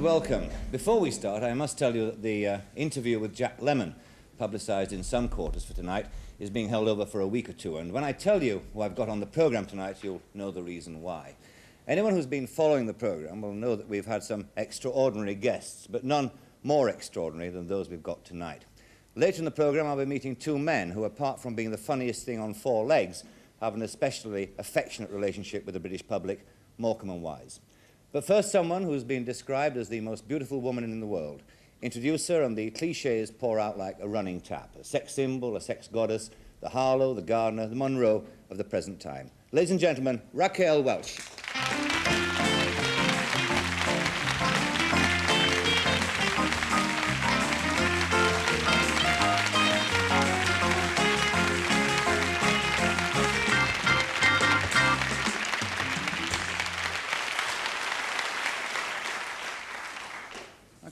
welcome. Before we start, I must tell you that the interview with Jack Lemmon, publicised in some quarters for tonight, is being held over for a week or two, and when I tell you who I've got on the programme tonight, you'll know the reason why. Anyone who's been following the programme will know that we've had some extraordinary guests, but none more extraordinary than those we've got tonight. Later in the programme, I'll be meeting two men who, apart from being the funniest thing on four legs, have an especially affectionate relationship with the British public, Morecambe and Wise. But first, someone who's been described as the most beautiful woman in the world. Introduce her and the cliches pour out like a running tap. A sex symbol, a sex goddess, the Harlow, the Gardner, the Monroe of the present time. Ladies and gentlemen, Raquel Welch.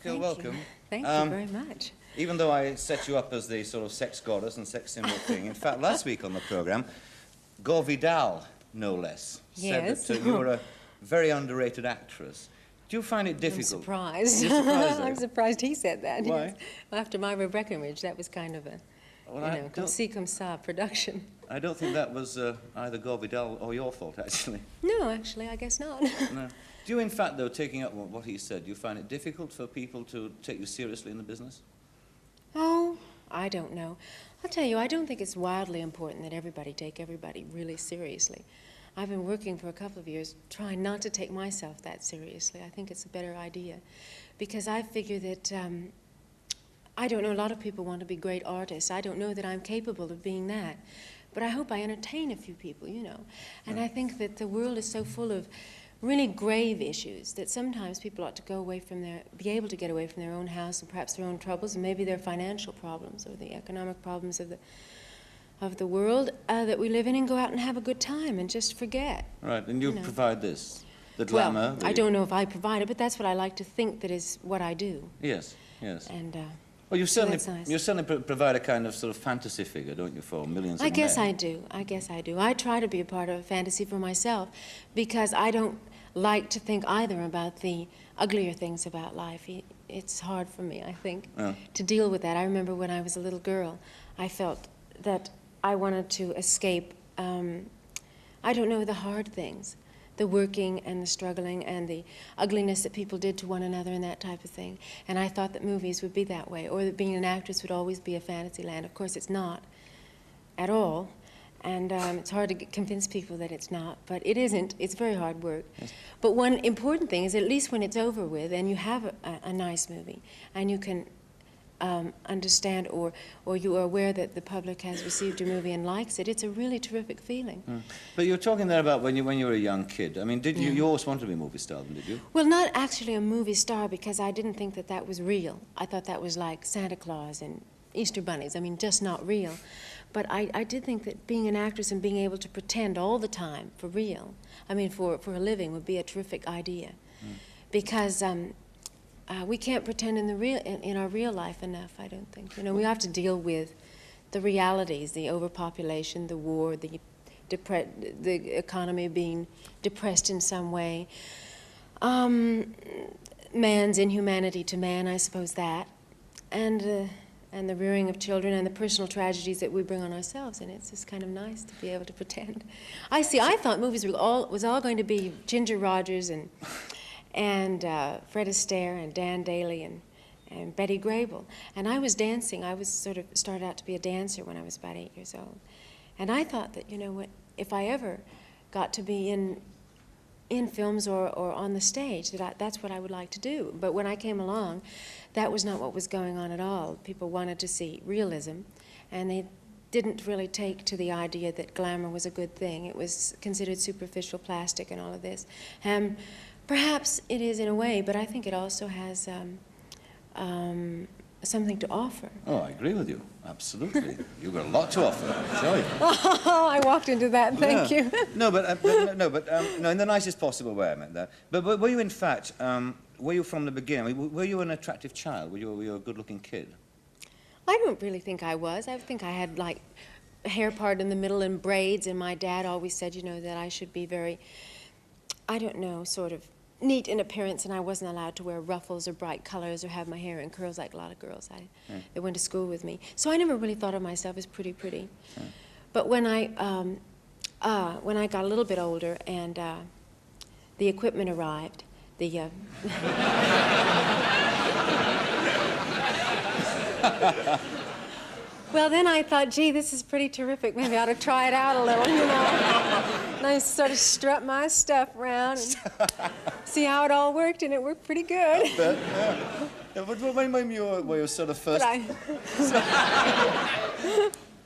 Welcome. Thank you very much. Even though I set you up as the sort of sex goddess and sex symbol thing, in fact, last week on the programme, Gore Vidal, no less, said that you were a very underrated actress. Do you find it difficult? I'm surprised. You're surprised, I'm surprised he said that. Why? Yes. After my Rebecca image, that was kind of a, comme ci, comme ça production. I don't think that was either Gore Vidal or your fault, actually. No, actually, I guess not. No. Do you, in fact, though, taking up what he said, do you find it difficult for people to take you seriously in the business? Oh, I don't know. I'll tell you, I don't think it's wildly important that everybody take everybody really seriously. I've been working for a couple of years trying not to take myself that seriously. I think it's a better idea. Because I figure that, I don't know, a lot of people want to be great artists. I don't know that I'm capable of being that. But I hope I entertain a few people, you know. And I think that the world is so full of really grave issues that sometimes people ought to go away from be able to get away from their own house and perhaps their own troubles and maybe their financial problems or the economic problems of the world that we live in and go out and have a good time and just forget. Right, and you provide this, the glamour. Well, I don't know if I provide it, but that's what I like to think that is what I do. Yes, yes. And well, you certainly, nice. You certainly provide a kind of sort of fantasy figure, don't you, for millions of men? I guess I do. I guess I do. I try to be a part of a fantasy for myself because I don't like to think either about the uglier things about life. It's hard for me, I think, to deal with that. I remember when I was a little girl, I felt that I wanted to escape, I don't know, the hard things, the working and the struggling and the ugliness that people did to one another and that type of thing. And I thought that movies would be that way, or that being an actress would always be a fantasy land. Of course, it's not at all. And it's hard to convince people that it's not, but it isn't. It's very hard work. Yes. But one important thing is at least when it's over with and you have a nice movie and you can understand or you are aware that the public has received your movie and likes it, it's a really terrific feeling. But you were talking there about when you were a young kid. I mean, did you always want to be a movie star, did you? Well, not actually a movie star because I didn't think that that was real. I thought that was like Santa Claus and Easter bunnies. I mean, just not real. But I did think that being an actress and being able to pretend all the time for real, I mean for a living, would be a terrific idea. Because we can't pretend in our real life enough, I don't think. You know, we have to deal with the realities, the overpopulation, the war, the economy being depressed in some way, man's inhumanity to man, I suppose that, and the rearing of children and the personal tragedies that we bring on ourselves, and it's just kind of nice to be able to pretend. I thought movies was all going to be Ginger Rogers and Fred Astaire and Dan Daly and Betty Grable. And I was dancing. I was started out to be a dancer when I was about 8 years old. And I thought that, you know what, if I ever got to be in films or on the stage, that's what I would like to do. But when I came along, that was not what was going on at all. People wanted to see realism, and they didn't really take to the idea that glamour was a good thing. It was considered superficial plastic and all of this. Perhaps it is in a way, but I think it also has something to offer. Oh, I agree with you. Absolutely. You've got a lot to offer, I tell you. Oh, I walked into that. Thank you. No, in the nicest possible way I meant that. But were you, in fact, were you from the beginning, were you an attractive child? Were you a good-looking kid? I don't really think I was. I think I had, like, hair part in the middle and braids, and my dad always said, you know, that I should be very, I don't know, sort of neat in appearance, and I wasn't allowed to wear ruffles or bright colors or have my hair in curls like a lot of girls that went to school with me. So I never really thought of myself as pretty. But when I got a little bit older and the equipment arrived, well, then I thought, gee, this is pretty terrific. Maybe I ought to try it out a little, you know. And I sort of strut my stuff around and see how it all worked, and it worked pretty good. I bet, yeah. But when you were sort of first...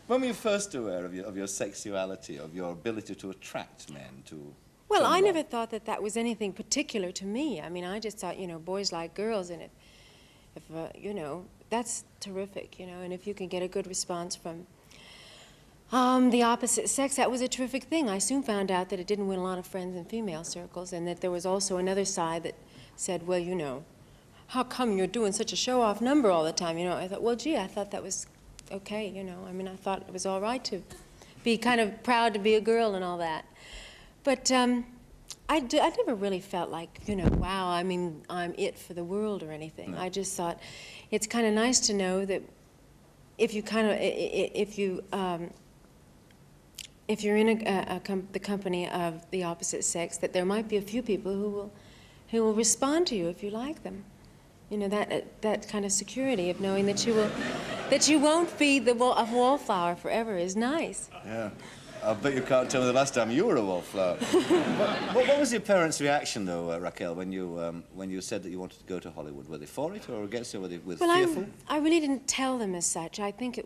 When were you first aware of your sexuality, of your ability to attract men, to... Well, I never thought that that was anything particular to me. I mean, I just thought, you know, boys like girls, and if you know, that's terrific, you know, and if you can get a good response from the opposite sex, that was a terrific thing. I soon found out that it didn't win a lot of friends in female circles, and that there was also another side that said, well, you know, how come you're doing such a show-off number all the time, you know? I thought, well, gee, I thought that was okay, you know. I mean, I thought it was all right to be kind of proud to be a girl and all that. But I never really felt like, you know, wow, I mean, I'm it for the world or anything. No. I just thought it's kind of nice to know that if you kind of, if you're in the company of the opposite sex, that there might be a few people who will respond to you if you like them. You know, that kind of security of knowing that you won't be a wallflower forever is nice. Yeah. I bet you can't tell me the last time you were a wallflower. What was your parents' reaction, though, Raquel, when you said that you wanted to go to Hollywood? Were they for it or against it? Were they fearful? I really didn't tell them as such. I think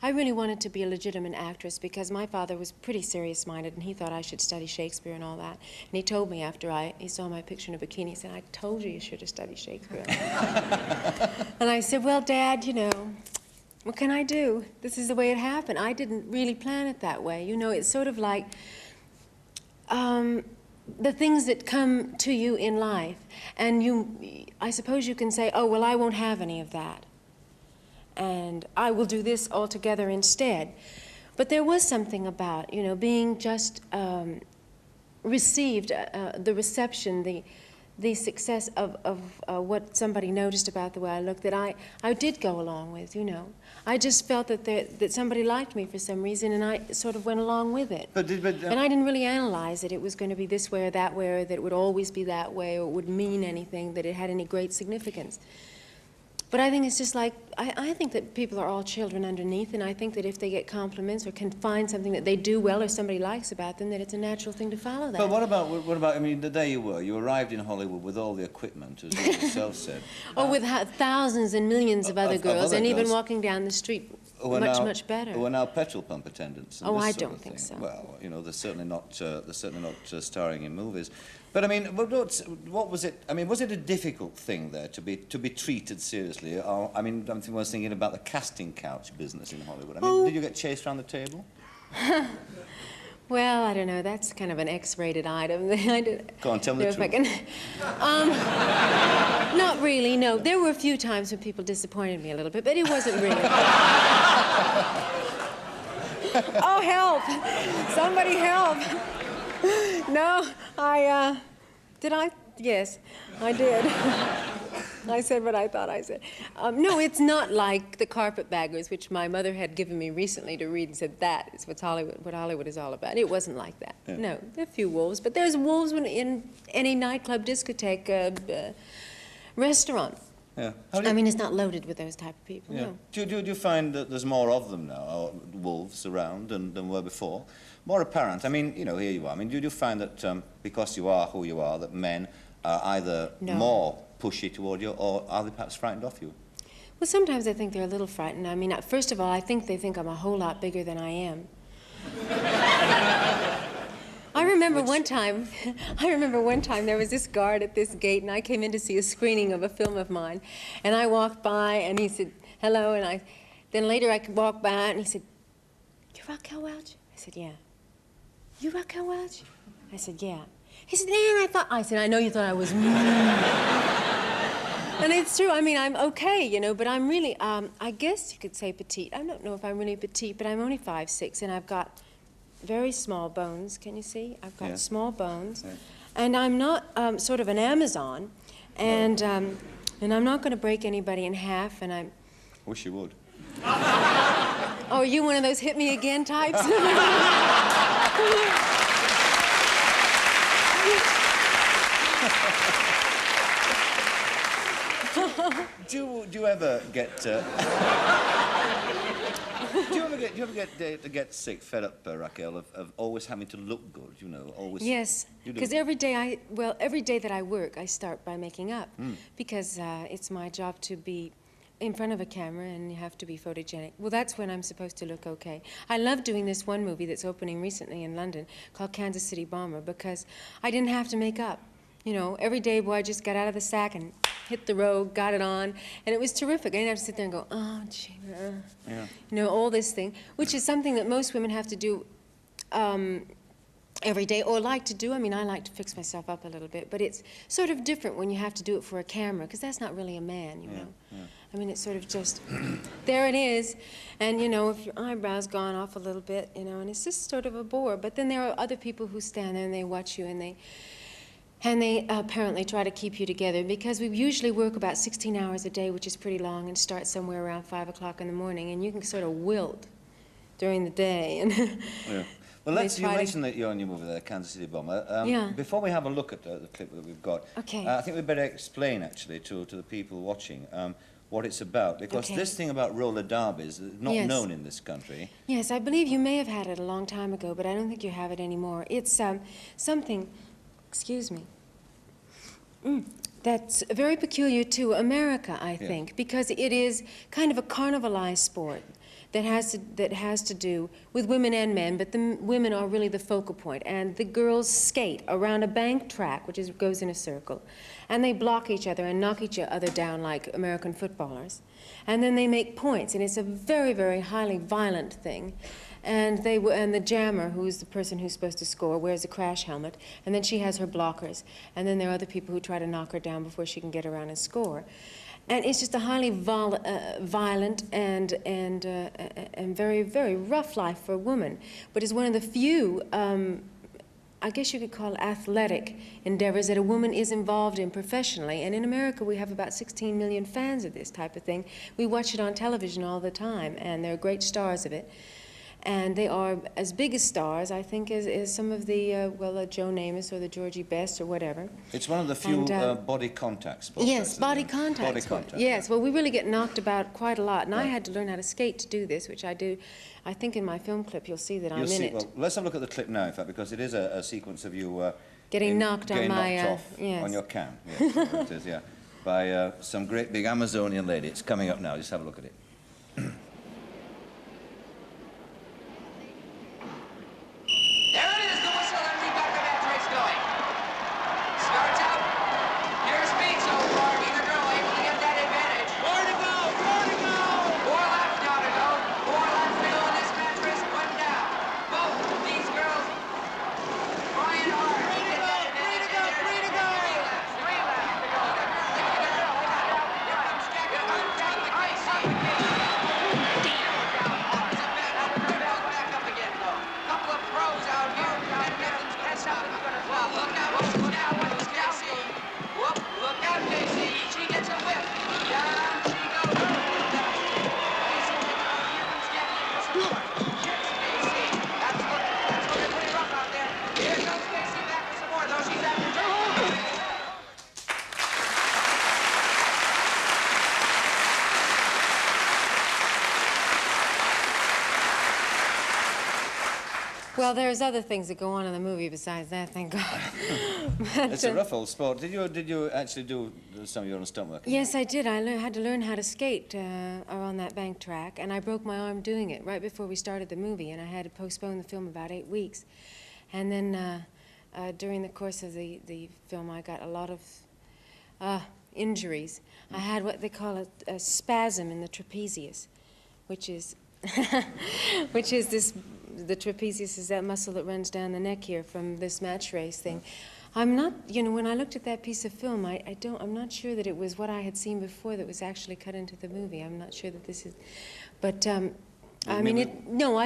I really wanted to be a legitimate actress because my father was pretty serious-minded, and he thought I should study Shakespeare and all that. And he told me after he saw my picture in a bikini, he said, I told you should have studied Shakespeare. And I said, well, Dad, you know, what can I do? This is the way it happened. I didn't really plan it that way. You know, it's sort of like the things that come to you in life. And I suppose you can say, oh, well, I won't have any of that. And I will do this altogether instead. But there was something about, you know, being just received, the reception, the success of what somebody noticed about the way I looked that I did go along with, you know. I just felt that somebody liked me for some reason, and I sort of went along with it. And I didn't really analyze it. It was going to be this way or that way, or that it would always be that way, or it would mean anything, that it had any great significance. But I think it's just like, I think that people are all children underneath, and I think that if they get compliments or can find something that they do well or somebody likes about them, that it's a natural thing to follow that. But what about, I mean, the day you arrived in Hollywood with all the equipment, as you yourself said. Oh, with thousands and millions of other girls, and even walking down the street, much better. Who are now petrol pump attendants. Oh, I don't think so. Well, you know, they're certainly not starring in movies. But I mean, what was it? I mean, was it a difficult thing there to be treated seriously? I mean, I was thinking about the casting couch business in Hollywood. I mean, did you get chased around the table? Well, I don't know. That's kind of an X-rated item. Go on, tell me the truth. Not really. No, there were a few times when people disappointed me a little bit, but it wasn't really. Oh, help! Somebody help! No, did I? Yes, I did. I said what I thought I said. No, it's not like The Carpetbaggers, which my mother had given me recently to read and said that is what Hollywood is all about. It wasn't like that. Yeah. No, there are a few wolves, but there's wolves in any nightclub, discotheque, restaurant. Yeah. I mean, it's not loaded with those type of people. Yeah. No. Do you find that there's more of them now, wolves around, than were before? More apparent. I mean, you know, here you are. I mean, do you find that because you are who you are, that men are either more pushy toward you, or are they perhaps frightened off you? Well, sometimes I think they're a little frightened. I mean, first of all, I think they think I'm a whole lot bigger than I am. I remember one time there was this guard at this gate, and I came in to see a screening of a film of mine, and I walked by, and he said, hello, and then later I walked by, and he said, you're Raquel Welch? I said, yeah. You Raquel Welch? I said, yeah. He said, I said, I know you thought I was And it's true, I mean, I'm okay, you know, but I'm really, I guess you could say petite. I don't know if I'm really petite, but I'm only 5'6", and I've got very small bones. Can you see? I've got small bones. And I'm not sort of an Amazon, and I'm not going to break anybody in half, and I'm... Wish you would. Oh, are you one of those hit me again types? Do you ever get... do you ever get sick, fed up, Raquel, of always having to look good, you know, always... Yes, because every day that I work, I start by making up, because it's my job to be in front of a camera and you have to be photogenic. Well, that's when I'm supposed to look okay. I love doing this one movie that's opening recently in London called Kansas City Bomber, because I didn't have to make up. You know, every day, boy, I just got out of the sack and hit the road, got it on, and it was terrific. I didn't have to sit there and go, oh, gee, yeah. You know, all this thing, which is something that most women have to do every day, or like to do. I mean, I like to fix myself up a little bit, but it's sort of different when you have to do it for a camera, because that's not really a man, you know. Yeah. I mean, it's sort of just, there it is, and, you know, if your eyebrows gone off a little bit, you know, and it's just sort of a bore. But then there are other people who stand there and they watch you, and they apparently try to keep you together, because we usually work about 16 hours a day, which is pretty long, and start somewhere around 5 o'clock in the morning, and you can sort of wilt during the day. And yeah. Well, you mentioned that you're in your movie there, Kansas City Bomber. Yeah. Before we have a look at the clip that we've got, okay. I think we'd better explain, actually, to the people watching what it's about, because this thing about roller derbies is not known in this country. Yes, I believe you may have had it a long time ago, but I don't think you have it anymore. It's something, excuse me, that's very peculiar to America, I think, because it is kind of a carnivalized sport that has to do with women and men, but the women are really the focal point, and the girls skate around a bank track, which goes in a circle, and they block each other and knock each other down like American footballers, and then they make points, and it's a very, very highly violent thing. And the jammer, who's the person who's supposed to score, wears a crash helmet, and then she has her blockers, and then there are other people who try to knock her down before she can get around and score. And it's just a highly violent and very, very rough life for a woman, but it's one of the few, I guess you could call it athletic endeavors that a woman is involved in professionally. And in America, we have about 16 million fans of this type of thing. We watch it on television all the time, and there are great stars of it. And they are as big as stars, I think, as some of the, Joe Namath or the Georgie Best or whatever. It's one of the few body contact sports. Yes, body contact. Yes, well, we really get knocked about quite a lot. And I had to learn how to skate to do this, which I do. I think in my film clip you'll see that I'm in it. Well, let's have a look at the clip now, in fact, because it is a sequence of you getting knocked off yes. on your cam. Yes, it is, yeah, by some great big Amazonian lady. It's coming up now. Just have a look at it. Well, there's other things that go on in the movie besides that, thank God. It's a rough old sport. Did you actually do some of your own stunt work? Yes, I did. I had to learn how to skate on that bank track, and I broke my arm doing it right before we started the movie, and I had to postpone the film about 8 weeks. And then during the course of the film, I got a lot of injuries. I had what they call a spasm in the trapezius, which is the trapezius is that muscle that runs down the neck here from this match race thing. I'm not, when I looked at that piece of film, I'm not sure that it was what I had seen before that was actually cut into the movie. I'm not sure that this is, but I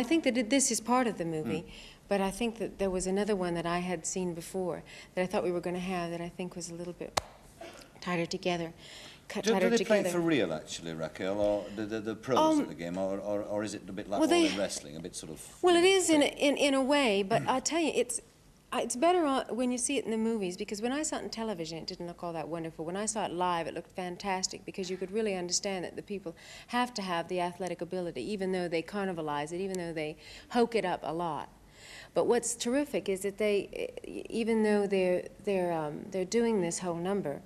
think that this is part of the movie. But I think that there was another one that I had seen before that I thought we were going to have that I think was a little bit tighter together. Do they play it for real, actually, Raquel, or the pros at the game, or is it a bit like all in wrestling, a bit sort of... Well, it is in a way, but I'll tell you, it's better when you see it in the movies, because when I saw it in television, it didn't look all that wonderful. When I saw it live, it looked fantastic, because you could really understand that the people have to have the athletic ability, even though they carnivalize it, even though they hoke it up a lot. But what's terrific is that they, even though they're doing this whole number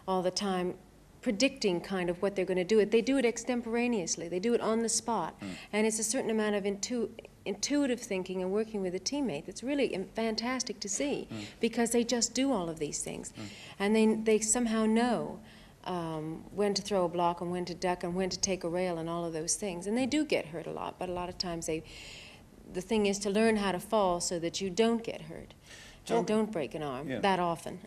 all the time, predicting kind of what they're going to do, they do it extemporaneously. They do it on the spot, and it's a certain amount of intuitive thinking and working with a teammate that's really fantastic to see, because they just do all of these things, and they somehow know when to throw a block and when to duck and when to take a rail and all of those things. And they do get hurt a lot, but a lot of times the thing is to learn how to fall so that you don't get hurt and don't break an arm that often.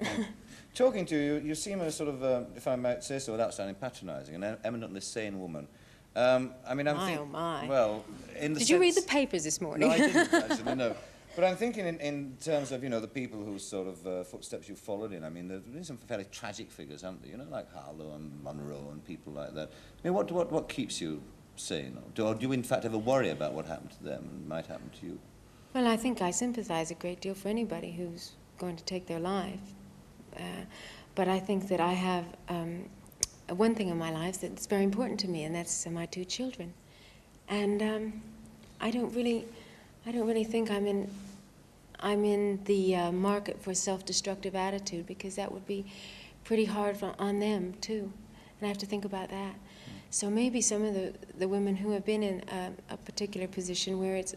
Talking to you, you seem a sort of, if I might say so without sounding patronising, an eminently sane woman. I mean, I'm thinking... Oh, my. Well, in the Did you read the papers this morning? No, I didn't, actually, no. But I'm thinking in terms of, you know, the people whose sort of footsteps you followed in. I mean, there's been some fairly tragic figures, haven't there? You know, like Harlow and Monroe and people like that. I mean, what keeps you sane? Or do you, in fact, ever worry about what happened to them and might happen to you? Well, I think I sympathize a great deal for anybody who's going to take their life. But I think that I have one thing in my life that's very important to me, and that's my 2 children. And I don't really think I'm in the market for self-destructive attitude, because that would be pretty hard on them too, and I have to think about that. So maybe some of the women who have been in a particular position where it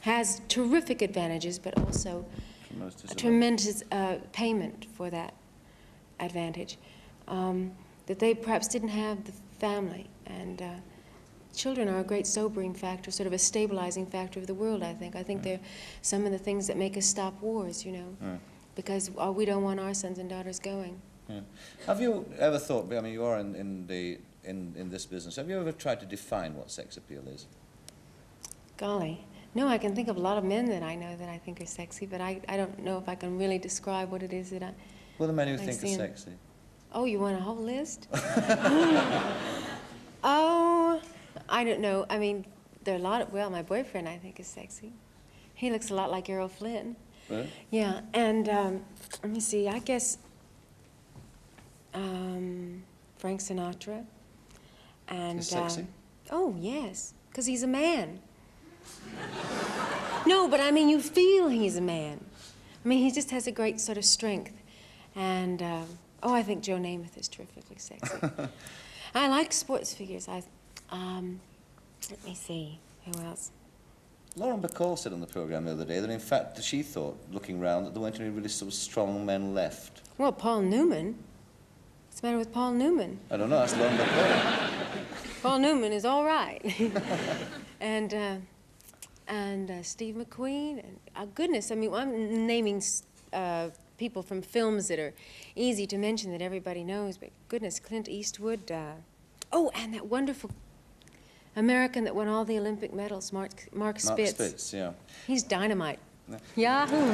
has terrific advantages, but also a tremendous payment for that advantage, that they perhaps didn't have the family. And children are a great sobering factor, sort of a stabilizing factor of the world, I think. I think they're some of the things that make us stop wars, you know, because we don't want our sons and daughters going. Yeah. Have you ever thought, I mean, you are in this business, have you ever tried to define what sex appeal is? Golly. No, I can think of a lot of men that I know that I think are sexy, but I don't know if I can really describe what it is that I... Well, the men who think are sexy. Oh, you want a whole list? Oh, I don't know. I mean, there are a lot of... Well, my boyfriend, I think, is sexy. He looks a lot like Errol Flynn. Really? Yeah, and let me see, I guess Frank Sinatra. And, he's sexy? Oh, yes, because he's a man. No, but I mean, you feel he's a man. I mean, he just has a great sort of strength. And, oh, I think Joe Namath is terrifically sexy. I like sports figures. Let me see, who else? Lauren Bacall said on the programme the other day that, in fact, she thought, looking round, that there weren't any really sort of strong men left. Well, Paul Newman. What's the matter with Paul Newman? I don't know, that's Lauren Bacall. Paul Newman is all right. And Steve McQueen, and goodness, I mean, I'm naming people from films that are easy to mention that everybody knows, but goodness, Clint Eastwood. Oh, and that wonderful American that won all the Olympic medals, Mark Spitz. Mark Spitz, yeah. He's dynamite. Yahoo!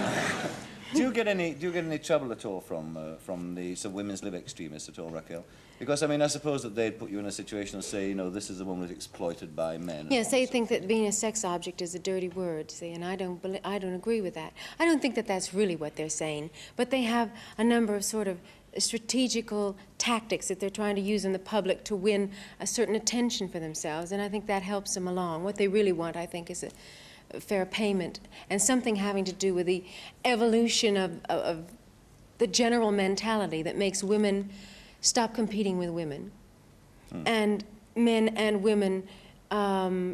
Do you get any trouble at all from the women's lib extremists at all, Raquel? Because I mean, I suppose that they'd put you in a situation and say, you know, this is a woman who's exploited by men. Yes, they think that being a sex object is a dirty word, see, and I don't agree with that. I don't think that that's really what they're saying, but they have a number of sort of strategical tactics that they're trying to use in the public to win a certain attention for themselves, and I think that helps them along. What they really want, I think, is a fair payment and something having to do with the evolution of the general mentality that makes women stop competing with women, and men and women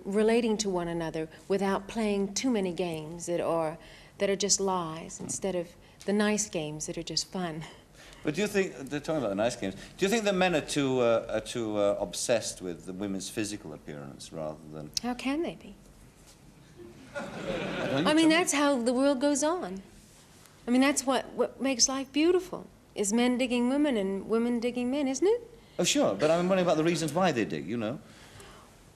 relating to one another without playing too many games that are just lies instead of the nice games that are just fun. But do you think, they're talking about the nice games, do you think that men are too obsessed with the women's physical appearance rather than... How can they be? I mean, that's how the world goes on. I mean, that's what makes life beautiful, is men digging women and women digging men, isn't it? Oh, sure, but I'm wondering about the reasons why they dig, you know.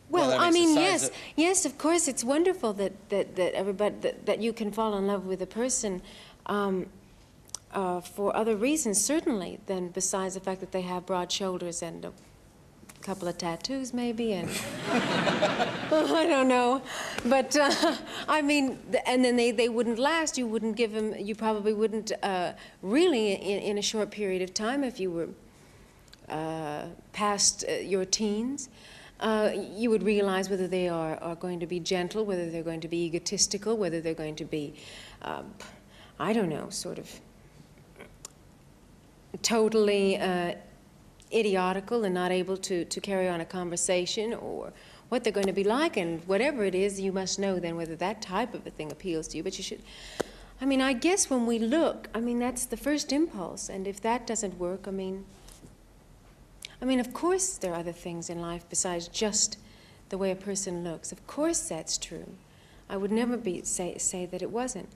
Well, Well, I it's a mean, size yes, of course, it's wonderful that everybody that you can fall in love with a person for other reasons, certainly, than besides the fact that they have broad shoulders and a couple of tattoos, maybe, and I don't know, but I mean, and then they wouldn't last. You wouldn't give them. You probably wouldn't really in a short period of time if you were past your teens. You would realize whether they are going to be gentle, whether they're going to be egotistical, whether they're going to be, I don't know, sort of totally idiotical and not able to carry on a conversation, or what they're going to be like, and whatever it is, you must know then whether that type of a thing appeals to you. But you should, I mean, I guess when we look, I mean, that's the first impulse, and if that doesn't work, I mean, of course there are other things in life besides just the way a person looks. Of course that's true. I would never say that it wasn't.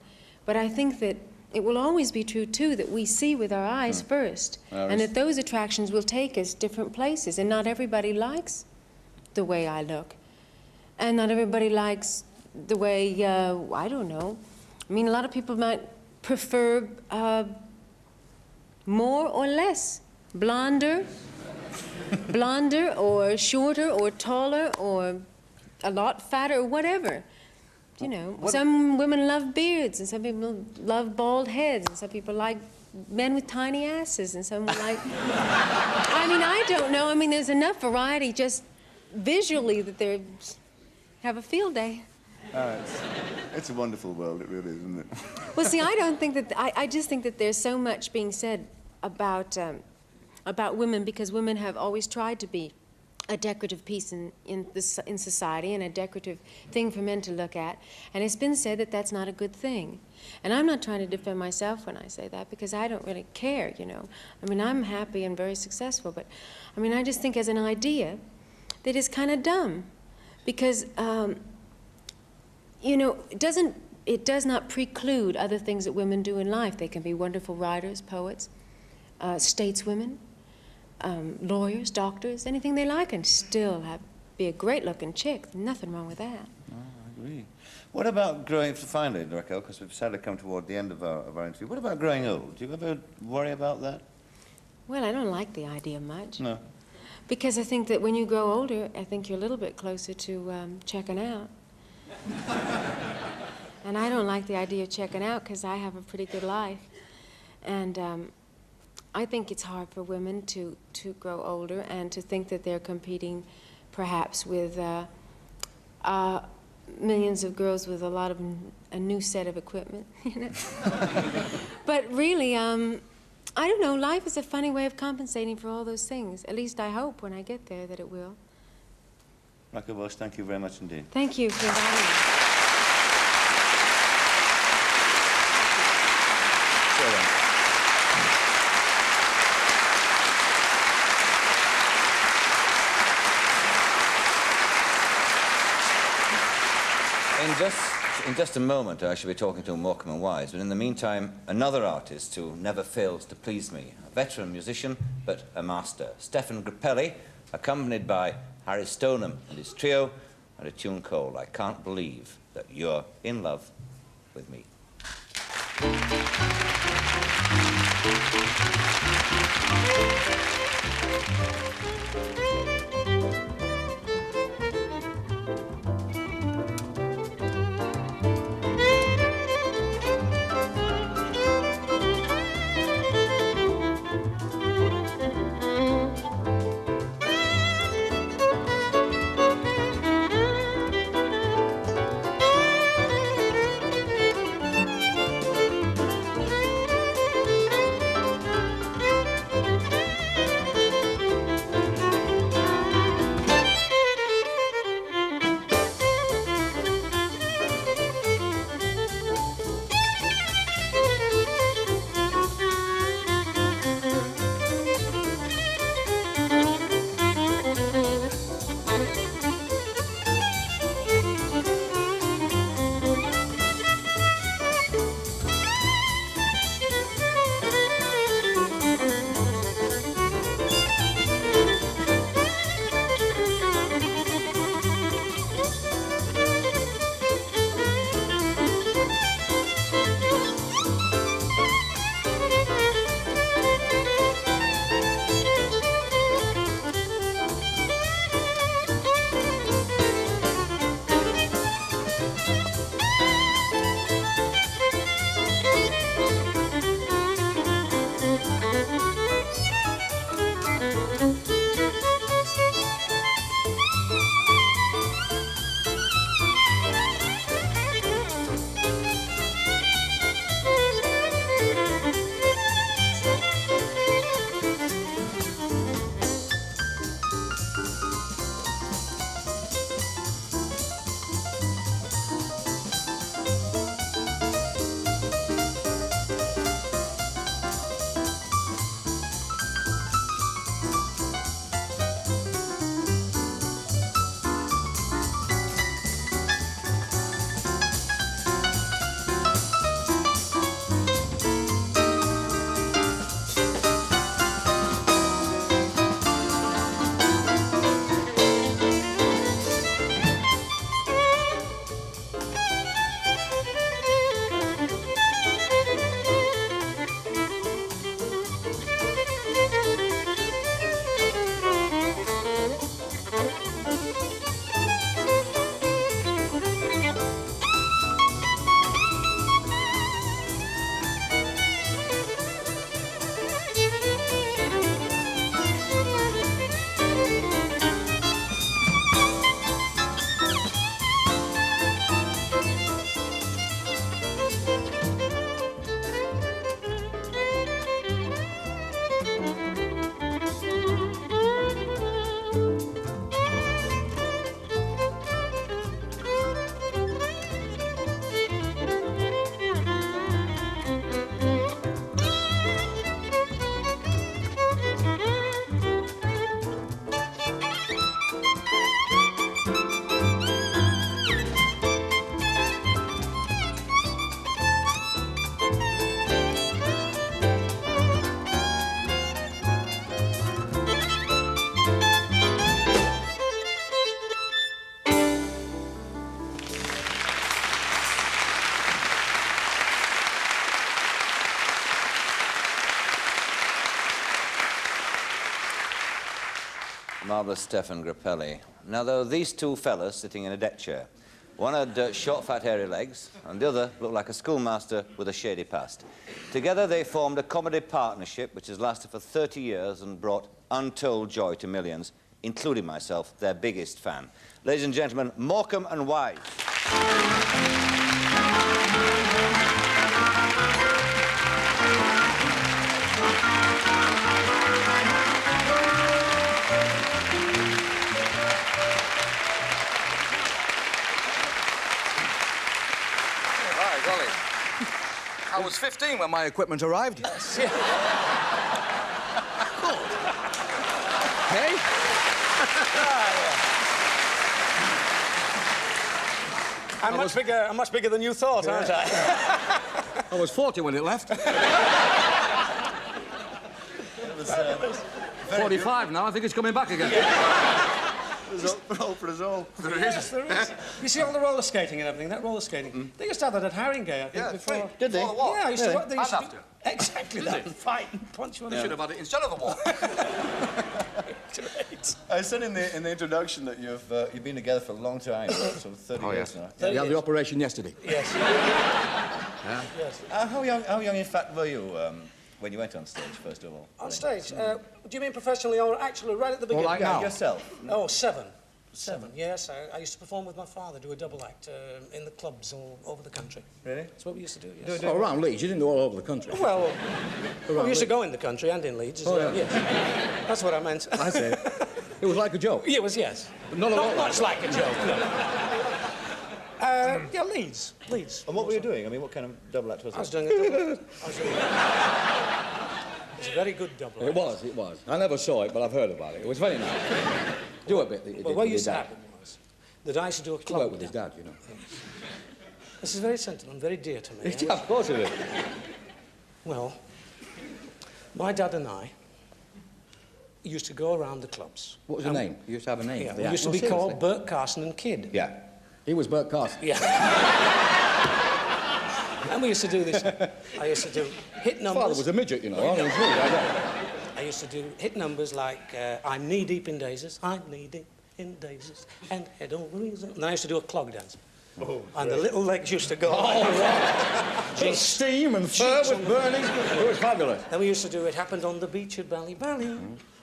But I think that it will always be true, too, that we see with our eyes first, and that those attractions will take us different places, and not everybody likes the way I look. And not everybody likes the way, I don't know. I mean, a lot of people might prefer more or less, blonder or shorter or taller or a lot fatter or whatever. You know, some women love beards, and some people love bald heads, and some people like men with tiny asses, and some like... I mean, I don't know. I mean, there's enough variety just visually that they have a field day. It's a wonderful world, it really is, isn't it? Well, see, I don't think that... I just think that there's so much being said about women, because women have always tried to be a decorative piece in society, and a decorative thing for men to look at. And it's been said that that's not a good thing. And I'm not trying to defend myself when I say that, because I don't really care, you know. I mean, I'm happy and very successful, but I mean, I just think as an idea that it's kind of dumb, because, you know, it does not preclude other things that women do in life. They can be wonderful writers, poets, stateswomen, lawyers, doctors, anything they like, and still be a great-looking chick. Nothing wrong with that. Oh, I agree. What about growing, finally, Raquel, because we've sadly come toward the end of our interview, what about growing old? Do you ever worry about that? Well, I don't like the idea much. No. Because I think that when you grow older, I think you're a little bit closer to checking out. And I don't like the idea of checking out, because I have a pretty good life. And I think it's hard for women to grow older and to think that they're competing perhaps with millions of girls with a new set of equipment, you know. But really, I don't know, life is a funny way of compensating for all those things. At least I hope when I get there that it will. Raquel Welch, thank you very much indeed. Thank you for inviting me. So then. In just a moment, I shall be talking to Morecambe and Wise, but in the meantime, another artist who never fails to please me, a veteran musician, but a master, Stephane Grappelli, accompanied by Harry Stoneham and his trio, and a tune called I Can't Believe That You're in Love with Me. Marvellous Stephane Grappelli. Now, there were these two fellas sitting in a deck chair. One had short, fat, hairy legs, and the other looked like a schoolmaster with a shady past. Together, they formed a comedy partnership which has lasted for 30 years and brought untold joy to millions, including myself, their biggest fan. Ladies and gentlemen, Morecambe and Webb. I was 15 when my equipment arrived. Yes. Yeah. Good. Hey? I'm much bigger than you thought, aren't I? I was 40 when it left. 45 now. I think it's coming back again. There's hope for us all. There is. There is. You see all the roller skating and everything, that roller skating. They used to have that at Haringey, I think, before. Free. Did they? Before the war. Yeah, I used to work. They used to I'd have to. Exactly that. And fight and punch one You should have had it instead of the war. Great. I said in the introduction that you've been together for a long time, sort of 30 years now. We had the operation yesterday. Yes. Yeah. Yes. How young, in fact, were you when you went on stage, first of all? On stage? Do you mean professionally or actually right at the beginning? like now? Yourself. Oh, seven, yes. I used to perform with my father, do a double act in the clubs all over the country. Really? That's what we used to do, yes. Oh, around Leeds. You didn't do all over the country. Well, we used to go in the country and in Leeds as well, yeah. yes. That's what I meant. I said it was like a joke. Yeah, it was, yes. But not a lot much like a joke, no. Yeah, Leeds. And what were you doing? I mean, what kind of double act was I was it? doing a double act. It was a very good double act. It was. I never saw it, but I've heard about it. It was very nice. Do a bit. Well, what used to happen was that I used to do a He club worked with his dad, you know. This is very sentimental and very dear to me. Yeah, of course it is. Well, my dad and I used to go around the clubs. What was the name? You used to have a name. Yeah, for we the used act. to be Oh, called seriously? Bert, Carson and Kid. Yeah. He was Bert Carson. Yeah. And we used to do this. I used to do hit His father numbers. was a midget, you know. I mean, I used to do hit numbers like I'm knee deep in daisies, I'm knee deep in daisies, and head over heels. And then I used to do a clog dance. Oh, And the little legs used to go. Just steam and fur was burning. It was fabulous. Then we used to do It Happened on the Beach at Bally,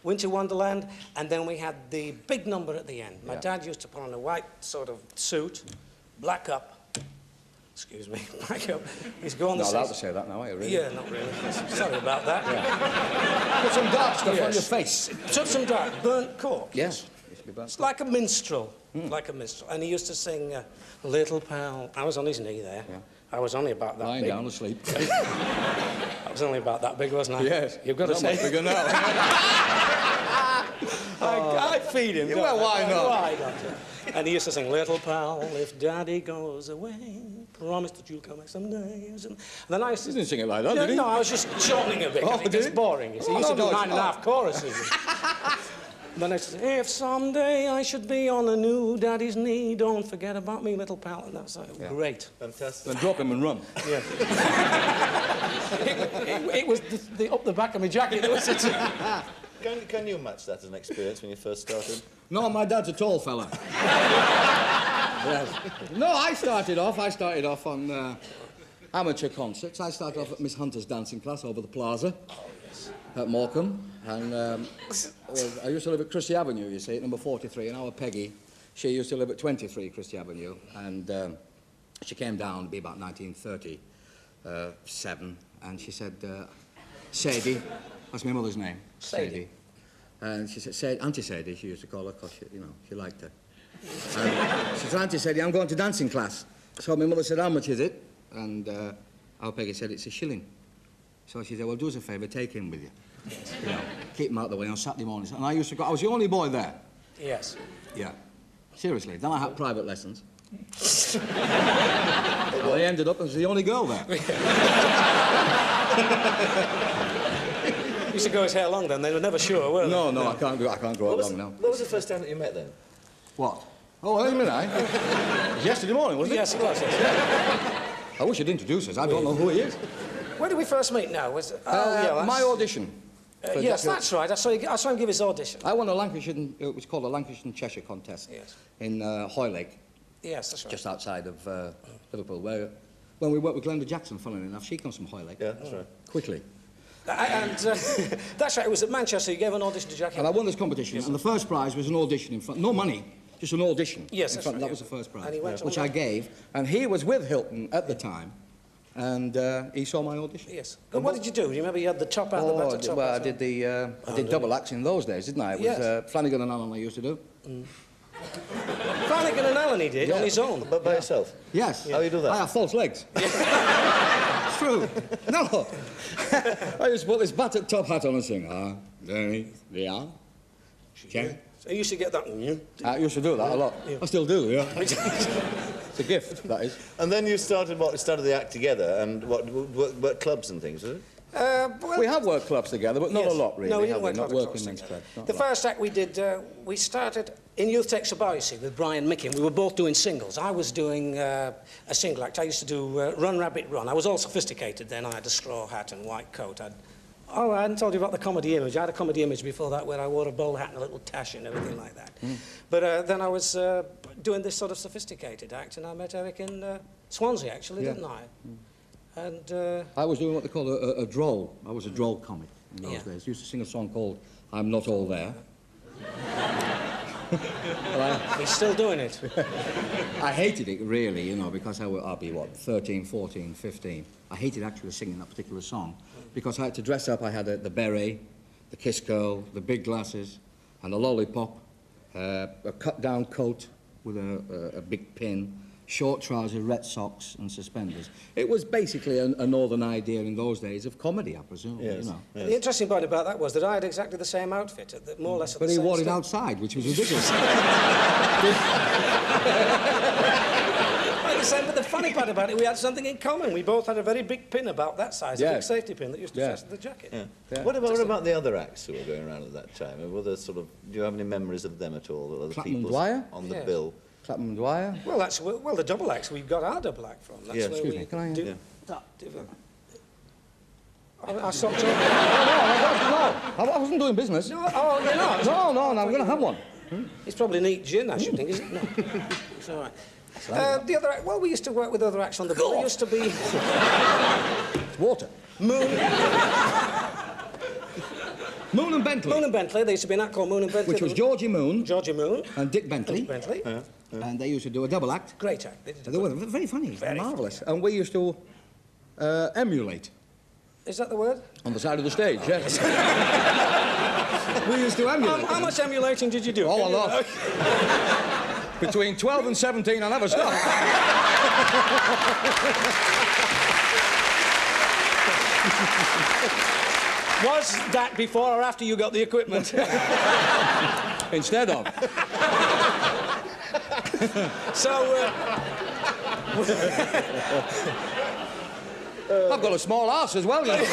Winter Wonderland, and then we had the big number at the end. My dad used to put on a white sort of suit, black up. Excuse me, black up. He's go on the Not allowed stage. to say that now, are you, really? Yeah, not really. Sorry about that. Put some dark stuff on Yes. your face. Took some dark, burnt cork. Yes. Used to be burnt. It's like a minstrel, like a minstrel. And he used to sing, Little Pal. I was on his knee there. Yeah. I was only about that Lying big. down asleep. I was only about that big, wasn't I? Yes. You've got to Not say. much bigger now. I feed him. Well, why not? Why not? And he used to sing, Little Pal, if Daddy goes away, promise that you'll come back some days. And then I used He to... didn't sing it like that, did he? No, I was just shortening a bit. Oh, I think did it's he? boring. You see. Oh, He used to no, do no, 9.5 choruses. And then I used to say, if someday I should be on a new daddy's knee, don't forget about me, little pal. And that's great. Fantastic. Then drop him and run. Yeah. it was up the back of my jacket. It was Can you match that as an experience when you first started? No, my dad's a tall fella. Yes. No, I started off on amateur concerts. I started off at Miss Hunter's dancing class over the plaza at Morecambe. And I used to live at Christie Avenue, you see, at number 43. And our Peggy, she used to live at 23 Christie Avenue. And she came down to be about 1937. And she said, Sadie, that's my mother's name. Sadie. And she said, Auntie Sadie, she used to call her, because she liked her. And she said, Auntie Sadie, I'm going to dancing class. So my mother said, how much is it? And our Peggy said, it's £1. So she said, well, do us a favour, take him with you. You know, keep him out of the way on Saturday mornings. And I used to go, I was the only boy there. Yes. Yeah. Seriously. Then I had private lessons. Well, I ended up as the only girl there. Used to go his hair long then. They were never sure, were they? No, I can't grow it long now. What was the first time that you met then? What? Oh, wait a minute, Yesterday morning, wasn't it? Yes, it was. Yes. I wish you'd introduce us. I don't know who he is. Where did we first meet now? My My audition. Yes, that's right. I saw him give his audition. I won a Lancashire, it was called a Lancashire and Cheshire contest in Hoylake, Yes, that's right. just outside of Liverpool, where when we worked with Glenda Jackson, funnily enough, she comes from Hoylake. Yeah, that's right. Quickly. And that's right, it was at Manchester. You gave an audition to Jackie. And I won this competition, and the first prize was an audition in front, no money, just an audition. Yes, in front. right, That was the first prize, And he went which on I gave, and he was with Hilton at the time, and he saw my audition. Yes. And what did you do? Do you remember you had the top out, the batter top well, out? I did double acts in those days, didn't I? It was Yes. Flanagan and Allen I used to do. Flanagan and Allen he did, on his own. But by yourself? Yes. How do you do that? I have false legs. It's true. No. I used to put this battered top hat on and sing. Yeah. So you used to get that. I used to do that a lot. I still do, yeah. It's a gift, that is. And then you started the act together, and what clubs and things, was it? Well, We have worked clubs together, but not yes. a lot, really. No, we have didn't work Not a lot of working clubs men's together. clubs. not The a lot. first act we did, we started in Youth Takes a Bow, you see, with Brian Micken. We were both doing singles. I was doing a single act. I used to do Run Rabbit Run. I was all sophisticated then. I had a straw hat and white coat. I hadn't told you about the comedy image. I had a comedy image before that where I wore a bowl hat and a little tash and everything like that. But then I was doing this sort of sophisticated act, and I met Eric in Swansea, actually, didn't I? And I was doing what they call a droll. I was a droll comic in those days. Used to sing a song called I'm Not All There. he's still doing it. I hated it, really, you know, because I'd be, 13, 14, 15. I hated actually singing that particular song because I had to dress up. I had the beret, the kiss curl, the big glasses, and a lollipop, a cut-down coat with a big pin, short trousers, red socks, and suspenders. It was basically a northern idea in those days of comedy, I presume, Yes. you know. Yes. The interesting part about that was that I had exactly the same outfit, more or less at But the he same wore it stage. outside, which was ridiculous. But the funny part about it, we had something in common. We both had a very big pin about that size, a big Yes. safety pin that used to Yeah. fasten the jacket. Yeah. Yeah. What about the other acts who were going around at that time? Were there do you have any memories of them at all? Or other Clapham and people Dwyer? on the Yes. bill? Clapham and Dwyer. Well, the double acts, we got our double act from. That's Yeah, where excuse we me, can I- do Yeah. that. I stopped talking. I wasn't doing business. No, oh, you're not? No, I'm going to have one. It's probably neat gin, I should think, is it? No. It's all right. The other act, well, we used to work with other acts on the bill. There used to be It's water. Moon Moon and Bentley. and Bentley. There used to be an act called Moon and Bentley. Which was Georgie Moon Georgie Moon. and Dick Bentley. Dick Bentley. And they used to do a double act. Great act. They did a They were very funny, Very marvellous. And we used to emulate Is that the word? on the side of the stage, yes. We used to emulate. How much emulating did you do? Oh, a Can you- lot. Between 12 and 17, I never stopped. Was that before or after you got the equipment? Instead of. So, I've got a small arse as well, you know.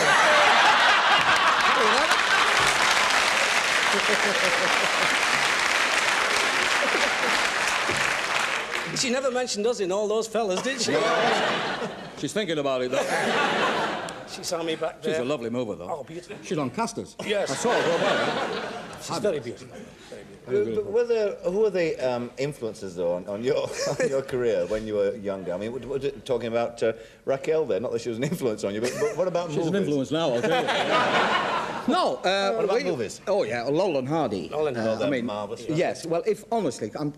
she never mentioned us in all those fellas, did she? She's thinking about it, though. She saw me back there. She's a lovely mover, though. Oh, beautiful. She's on casters. Yes. I saw her go by. She's very beautiful. Who were the influences, though, on your career when you were younger? I mean, we're talking about Raquel there, not that she was an influence on you, but what about She's movies? an influence now, I'll tell you. No. What about movies? Oh, yeah, Lowland Hardy. Lowland Hardy. They're marvellous. Yes, well, if honestly, I'm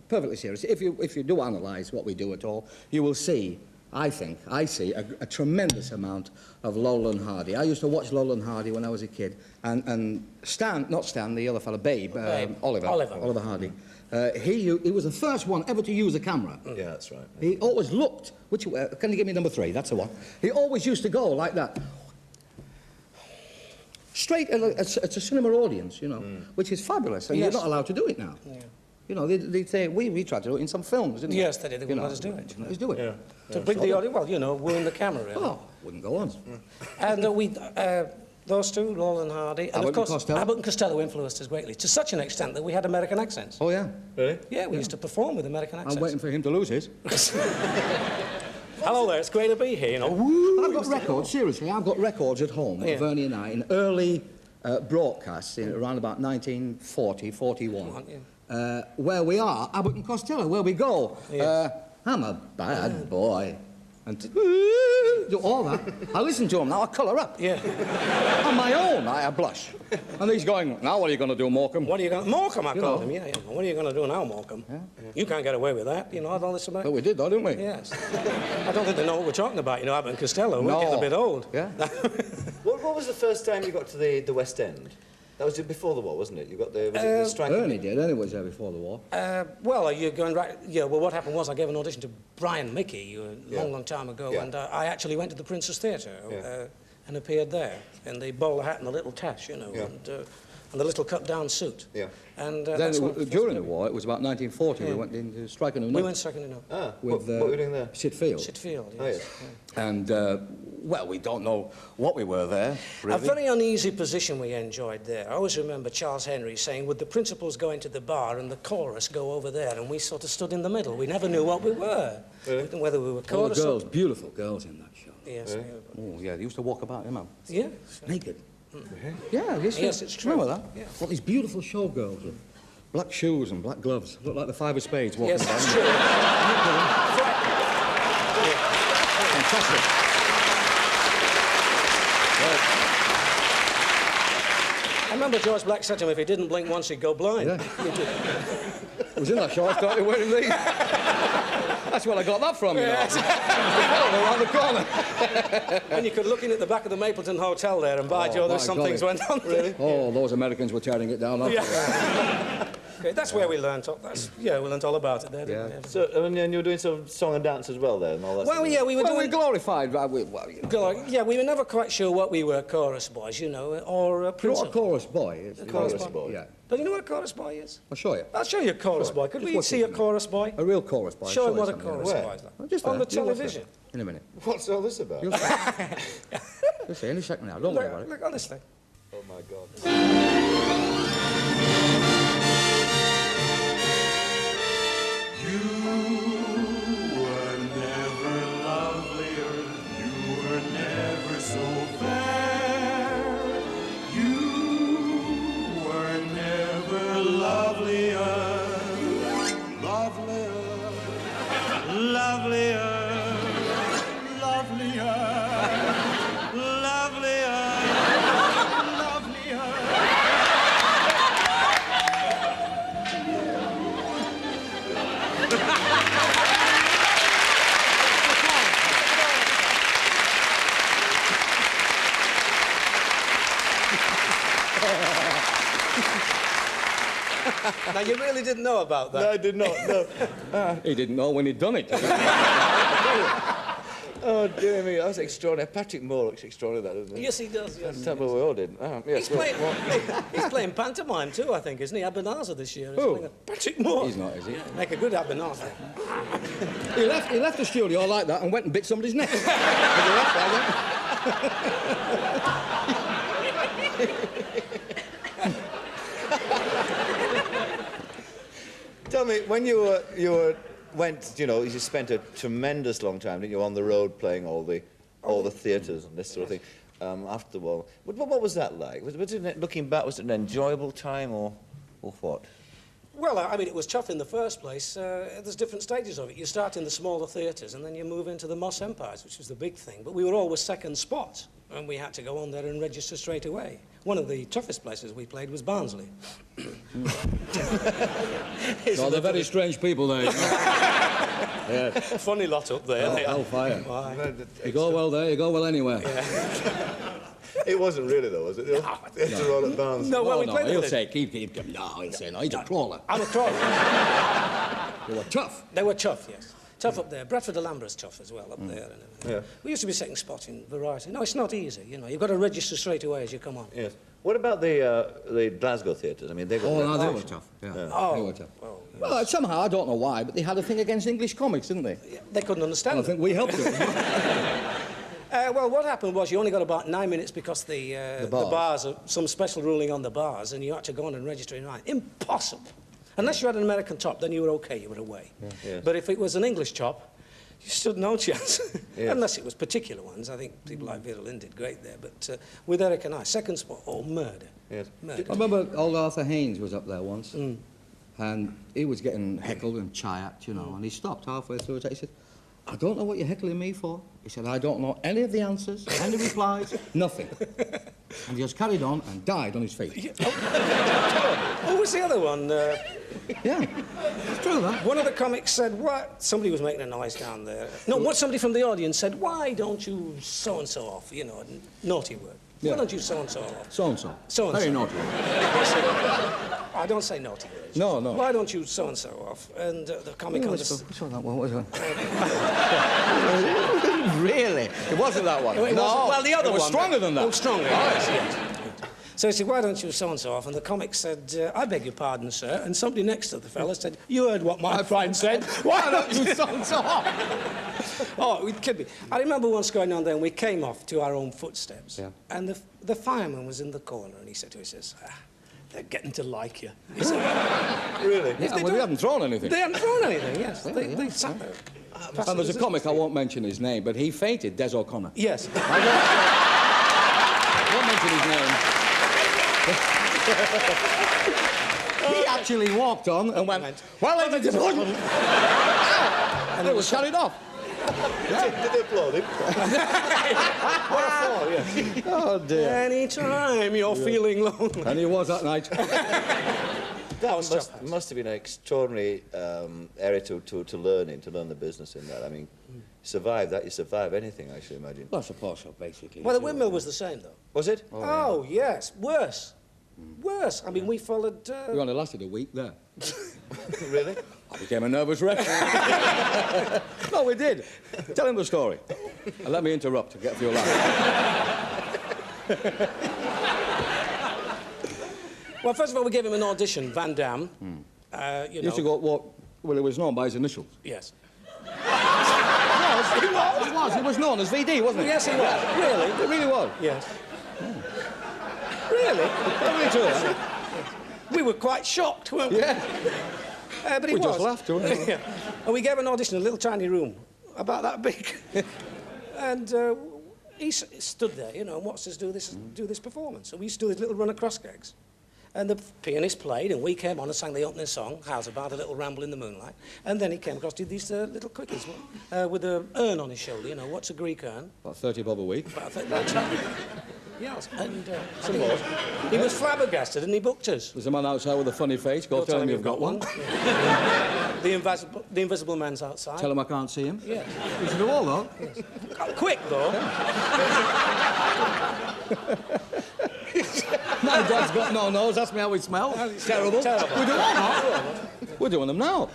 perfectly serious. If you do analyse what we do at all, you will see, I see a tremendous amount of Lowland Hardy. I used to watch Lowland Hardy when I was a kid, and not Stan, the other fellow, Oliver Hardy. He was the first one ever to use a camera. Yeah, that's right. He always looked. Can you give me number 3? That's the one. He always used to go like that. Straight at a cinema audience, you know, which is fabulous, and Yes. you're not allowed to do it now. Yeah. You know, they say, we tried to do it in some films, didn't we? Yes, they did. They wouldn't let us do it. Let's do it. Yeah. To bring the audience, well, you know, wooing the camera, really. Oh, wouldn't go on. And those two, Lowland Hardy, and Abbott of course, and Costello. Abbott and Costello influenced us greatly, to such an extent that we had American accents. Oh, yeah. Really? Yeah, we used to perform with American accents. I'm waiting for him to lose his. Hello there, it's great to be here, you know. I've got records, seriously, I've got records at home Yeah. of Ernie and I in early broadcasts in around about 1940, 41. Where we are, Abbott and Costello, where we go. Yes. I'm a bad boy. And do all that. I listen to him now, I colour up. Yeah. On my own, I blush. And he's going, now what are you going to do, Morecambe? What are you going to... Morecambe, I You called know. him, yeah. What are you going to do now, Morecambe? Yeah. You can't get away with that. You know all this about... But we did, though, didn't we? Yes. I don't think they know what we're talking about, you know, Abbott and Costello. We're No. getting a bit old. Yeah. What was the first time you got to the West End? That was before the war, wasn't it? You got the... Was it the strike? Ernie did. Ernie was there before the war. Well, you're going right... Yeah, well, what happened was I gave an audition to Brian Mickey a long time ago, Yeah. and I actually went to the Princess Theatre and appeared there in the bowler hat and the little tash, you know, and the little cut-down suit. Yeah. And Then that's what during the war, it was about 1940, we went into striking a we went second in with what were you doing there? Sid Field. Sitfield, yes. Oh, yes. And, well, we don't know what we were there, A really. very uneasy position we enjoyed there. I always remember Charles Henry saying, would the principals go into the bar and the chorus go over there? And we sort of stood in the middle. We never knew what we were. Really? We didn't know whether we were All the chorus girls, or... beautiful girls in that show. Yes. Oh, yeah, they used to walk about, man. Yeah. Naked. Yeah, Yes, it's true. Remember that? Yeah. All these beautiful showgirls with black shoes and black gloves. Look like the Five of Spades walking Yes, about. it's true. Fantastic. I remember George Black said to him, if he didn't blink once, he'd go blind. Yeah. It was in that show I started wearing these. That's where I got that from, you know. Around the corner. And you could look in at the back of the Mapleton Hotel there, and by Joe, there's my some golly. things went on. Really? Oh, those Americans were tearing it down. Yeah. Okay, that's where we learnt. We learnt all about it there. Didn't Yeah. we? So, and you were doing some song and dance as well there and all that Well, stuff? yeah, we were Well, we doing. glorified. Yeah, we were never quite sure what we were, chorus boys, you know, or You know what a principal. chorus boy is? chorus boy. Yeah. But you know what a chorus boy is? I'll show you. I'll show you a chorus boy. Could Just we watch see it. a chorus boy? A real chorus boy. Show I'll him what a you something. chorus Where? boy is like. Just On there. the You'll watch television. it. In a minute. What's all this about? You'll see any second now. Don't worry about it. Look on this thing. Oh, my God. Now, you really didn't know about that? No, I did not, no. He didn't know when he'd done it. Oh, dear me, that was extraordinary. Patrick Moore looks extraordinary, that, doesn't he? Yes, he does, yes. Tell me we all did. Yes, He's playing pantomime too, I think, isn't he? Ebenezer this year. He's Who? playing Patrick Moore. He's not, is he? Make a good Ebenezer. He left the studio like that and went and bit somebody's neck. He left like that. Tell me, when you went, you know, you spent a tremendous long time, didn't you, on the road playing all the theatres and this sort of thing, after the war. What was that like? Was it, looking back, was it an enjoyable time or what? Well, I mean, it was tough in the first place. There's different stages of it. You start in the smaller theatres and then you move into the Moss Empires, which was the big thing. But we were always second spot, and we had to go on there and register straight away. One of the toughest places we played was Barnsley. No, they're very strange people there. Yeah. Funny lot up there. they are. Hellfire. Why? You go well there, you go well anywhere. It wasn't really, though, was it? Theatre roll at Barnes. No, well, Oh, we no, played he'll with say, keep. No, he'll say, no, he's a crawler. I'm a crawler. You were tough. They were tough, yes. Tough up there. Bradford Alhambra's tough as well up there. And everything. Yeah. We used to be second spot in variety. No, it's not easy, you know. You've got to register straight away as you come on. Yes. What about the Glasgow theatres? I mean, they got... Oh, no, they were tough. Yeah. They were tough. Oh, Well, somehow, I don't know why, but they had a thing against English comics, didn't they? yeah, they couldn't understand I it. think we helped them. Well, what happened was you only got about 9 minutes because the bars. bars, some special ruling on the bars, and you had to go on and register in 9. Impossible. Unless you had an American top, then you were okay, you were away. Yes. But if it was an English top, you stood no chance. Yes. Unless it was particular ones. I think people like Vera Lynn did great there. But with Eric and I, second spot, murder. Yes. Murder. I remember old Arthur Haynes was up there once, and he was getting heckled and chayacked, you know, and he stopped halfway through it. He said, I don't know what you're heckling me for. He said, I don't know any of the answers, any replies, nothing. And he just carried on and died on his feet. Yeah. What was the other one? Yeah, it's true, that. One of the comics said, what? Somebody was making a noise down there. No, what somebody from the audience said, why don't you so-and-so off? You know, a naughty word. Yeah. Why don't you so-and-so off? So-and-so. So-and-so. Very naughty. I don't say naughty words. No, no. Why don't you so-and-so off? And the comic understood. Which one that one? What was that? Really? It wasn't that one. It wasn't- well, the other it was one. stronger than that. Oh, stronger, yes. So he said, why don't you so-and-so off? And the comic said, I beg your pardon, sir. And somebody next to the fella said, you heard what my friend said. Why don't you so-and-so off? Oh, it could be. I remember once going on there and we came off to our own footsteps. Yeah. And the fireman was in the corner and he said to us, he says, they're getting to like you. He said, Really? Yeah, well, they haven't thrown anything. they hadn't thrown anything, yes. Yeah, They sat there. And there's a comic, I won't mention his name, but he fainted, Des O'Connor. Yes. I won't mention his name. He actually walked on and went, well, ladies and gentlemen, and it was carried off. Did they applaud him? What a fall, yes. Oh, dear. Anytime you're feeling lonely. And he was that night. That must have been an extraordinary area to learn in, to learn the business in that. I mean, survive that, you survive anything, I should imagine. Well, I suppose so, basically. Well, the windmill was the same, though. Was it? Oh, yes. Worse. Worse. I mean, we followed... We only lasted a week there. Really? I became a nervous wreck. No, we did. Tell him the story. And let me interrupt to get a few laughs. Well, first of all, we gave him an audition, Van Damme. You He know. used to go, well, it was known by his initials. Yes. He was known as VD, wasn't he? Yes, he was. Really? It really was. Yes. Really? Really true, huh? We were quite shocked, weren't we? Yeah. But he We was. just laughed, didn't we? Yeah. And we gave an audition in a little tiny room, about that big. And he stood there, you know, and watched us do this performance. So we used to do this little run across gigs. And the pianist played, and we came on and sang the opening song, How's About a Little Ramble in the Moonlight. And then he came across, did these little quickies with an urn on his shoulder, you know, what's a Greek urn? About 30 bob a week. About yes, and he was flabbergasted, and he booked us. There's a man outside with a funny face. Go tell him you've got one. Yeah. the invisible man's outside. Tell him I can't see him. Yeah. You should do all, though. Yes. Quick, though. My dog's got no nose. Ask me how it smells. Terrible. Terrible. We're doing that. We're doing them now.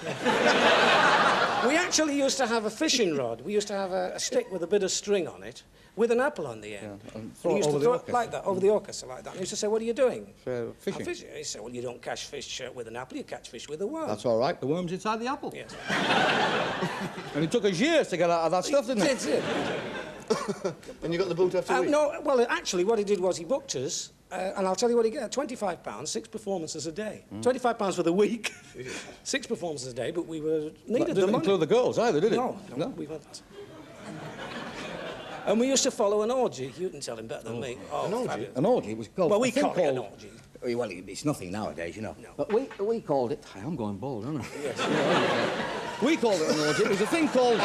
We actually used to have a fishing rod. We used to have a stick with a bit of string on it, with an apple on the end. Yeah, and And throw he it used over to the throw orchestra. it like that, over the orchestra like that. And he used to say, what are you doing? Fishing. I'm fishing. He said, well, you don't catch fish with an apple, you catch fish with a worm. That's all right. The worm's inside the apple. Yes. And it took us years to get out of that stuff, didn't it? That's it. And you got the boot after a week? No, well, actually, what he did was he booked us, and I'll tell you what he got, £25, 6 performances a day. £25 for the week, 6 performances a day, but we That needed the didn't money. include the girls either, did it? No, we weren't. And we used to follow an orgy. You can tell him better than me. Oh, An orgy? fabulous. An orgy was called... Well, we a thing called it an called- orgy. Well, it's nothing nowadays, you know. No. But we called it... I'm going bald, aren't I? Yes. We called it an orgy. It was a thing called...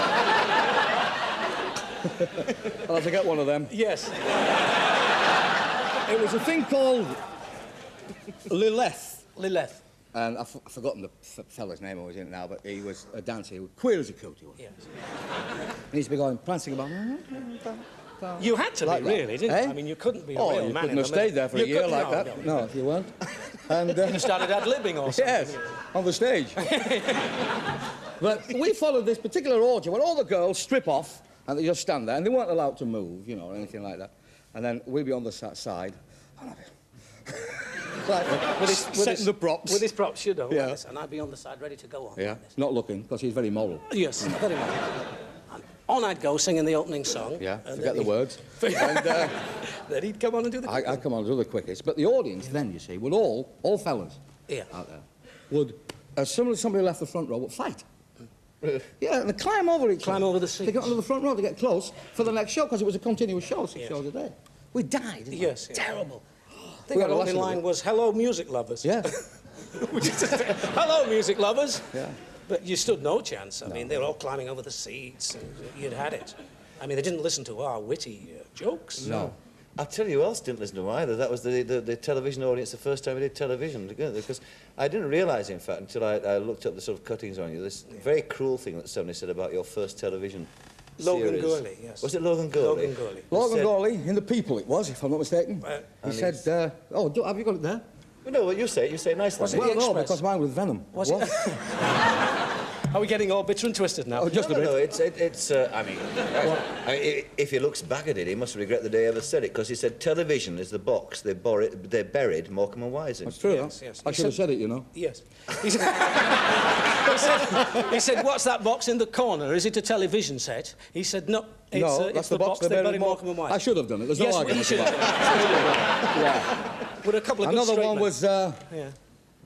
I'll have to get one of them. Yes. It was a thing called... Lilith. Lilith. And I've forgotten the fella's name I was in it now, but he was a dancer. He was queer as a coot, he was. Yes. He used to be going, prancing about... You had to Like be, that. really, didn't Eh? you? I mean, you couldn't be a Oh, real you man couldn't in have the middle. stayed there for a You year couldn't- like no, that. no. No, if you weren't. And... You started ad-libbing or something. Yes, on the stage. But we followed this particular orgy where all the girls strip off and they just stand there and they weren't allowed to move, you know, or anything like that. And then we'd be on the side. Like, setting the props. With his props, you know. Yeah. Like this, and I'd be on the side ready to go on. Yeah, Like this. not looking, because he's very moral. Yes, very much. And on I'd go singing the opening song. Yeah, and forget then the words. And And then he'd come on and do the... I come on to do the quickest. But the audience then, you see, would all fellas Yeah. out there, would, as soon as somebody left the front row, would fight. Yeah, and they climb over each Climb other. over the They seats. got onto the front row to get close for the next show, because it was a continuous show, 6 shows a day. We died, didn't we? Yes. Terrible. I think our only line was, hello, music lovers. Yeah. Which is just, hello, music lovers. Yeah. But you stood no chance. I mean, they were all climbing over the seats, and you'd had it. I mean, they didn't listen to our witty jokes. No. I'll tell you who else didn't listen to him either. That was the television audience the first time we did television. Because I didn't realise, in fact, until I looked up the sort of cuttings on you, this very cruel thing that somebody said about your first television Logan series. Gourley, yes. Was it Logan Gourley? Logan Gourley. Logan said- Gourley, in The People it was, if I'm not mistaken. He said, have you got it there? No, well, you say it nicely. Was it Well, the no, Express? because mine was Venom. Was it? Are we getting all bitter and twisted now? Oh, just a bit. No, I mean, if he looks back at it, he must regret the day he ever said it, because he said television is the box they buried Morecambe and Wise in. That's true, Yes, huh? yes. I should have said it, you know. Yes. He said, he said, what's that box in the corner? Is it a television set? He said, no, it's the box they buried Morecambe and Wise. I should have done it. There's Yes, no well, you argument should about have it. Yeah. With a couple of good Another straight one men. was Yeah.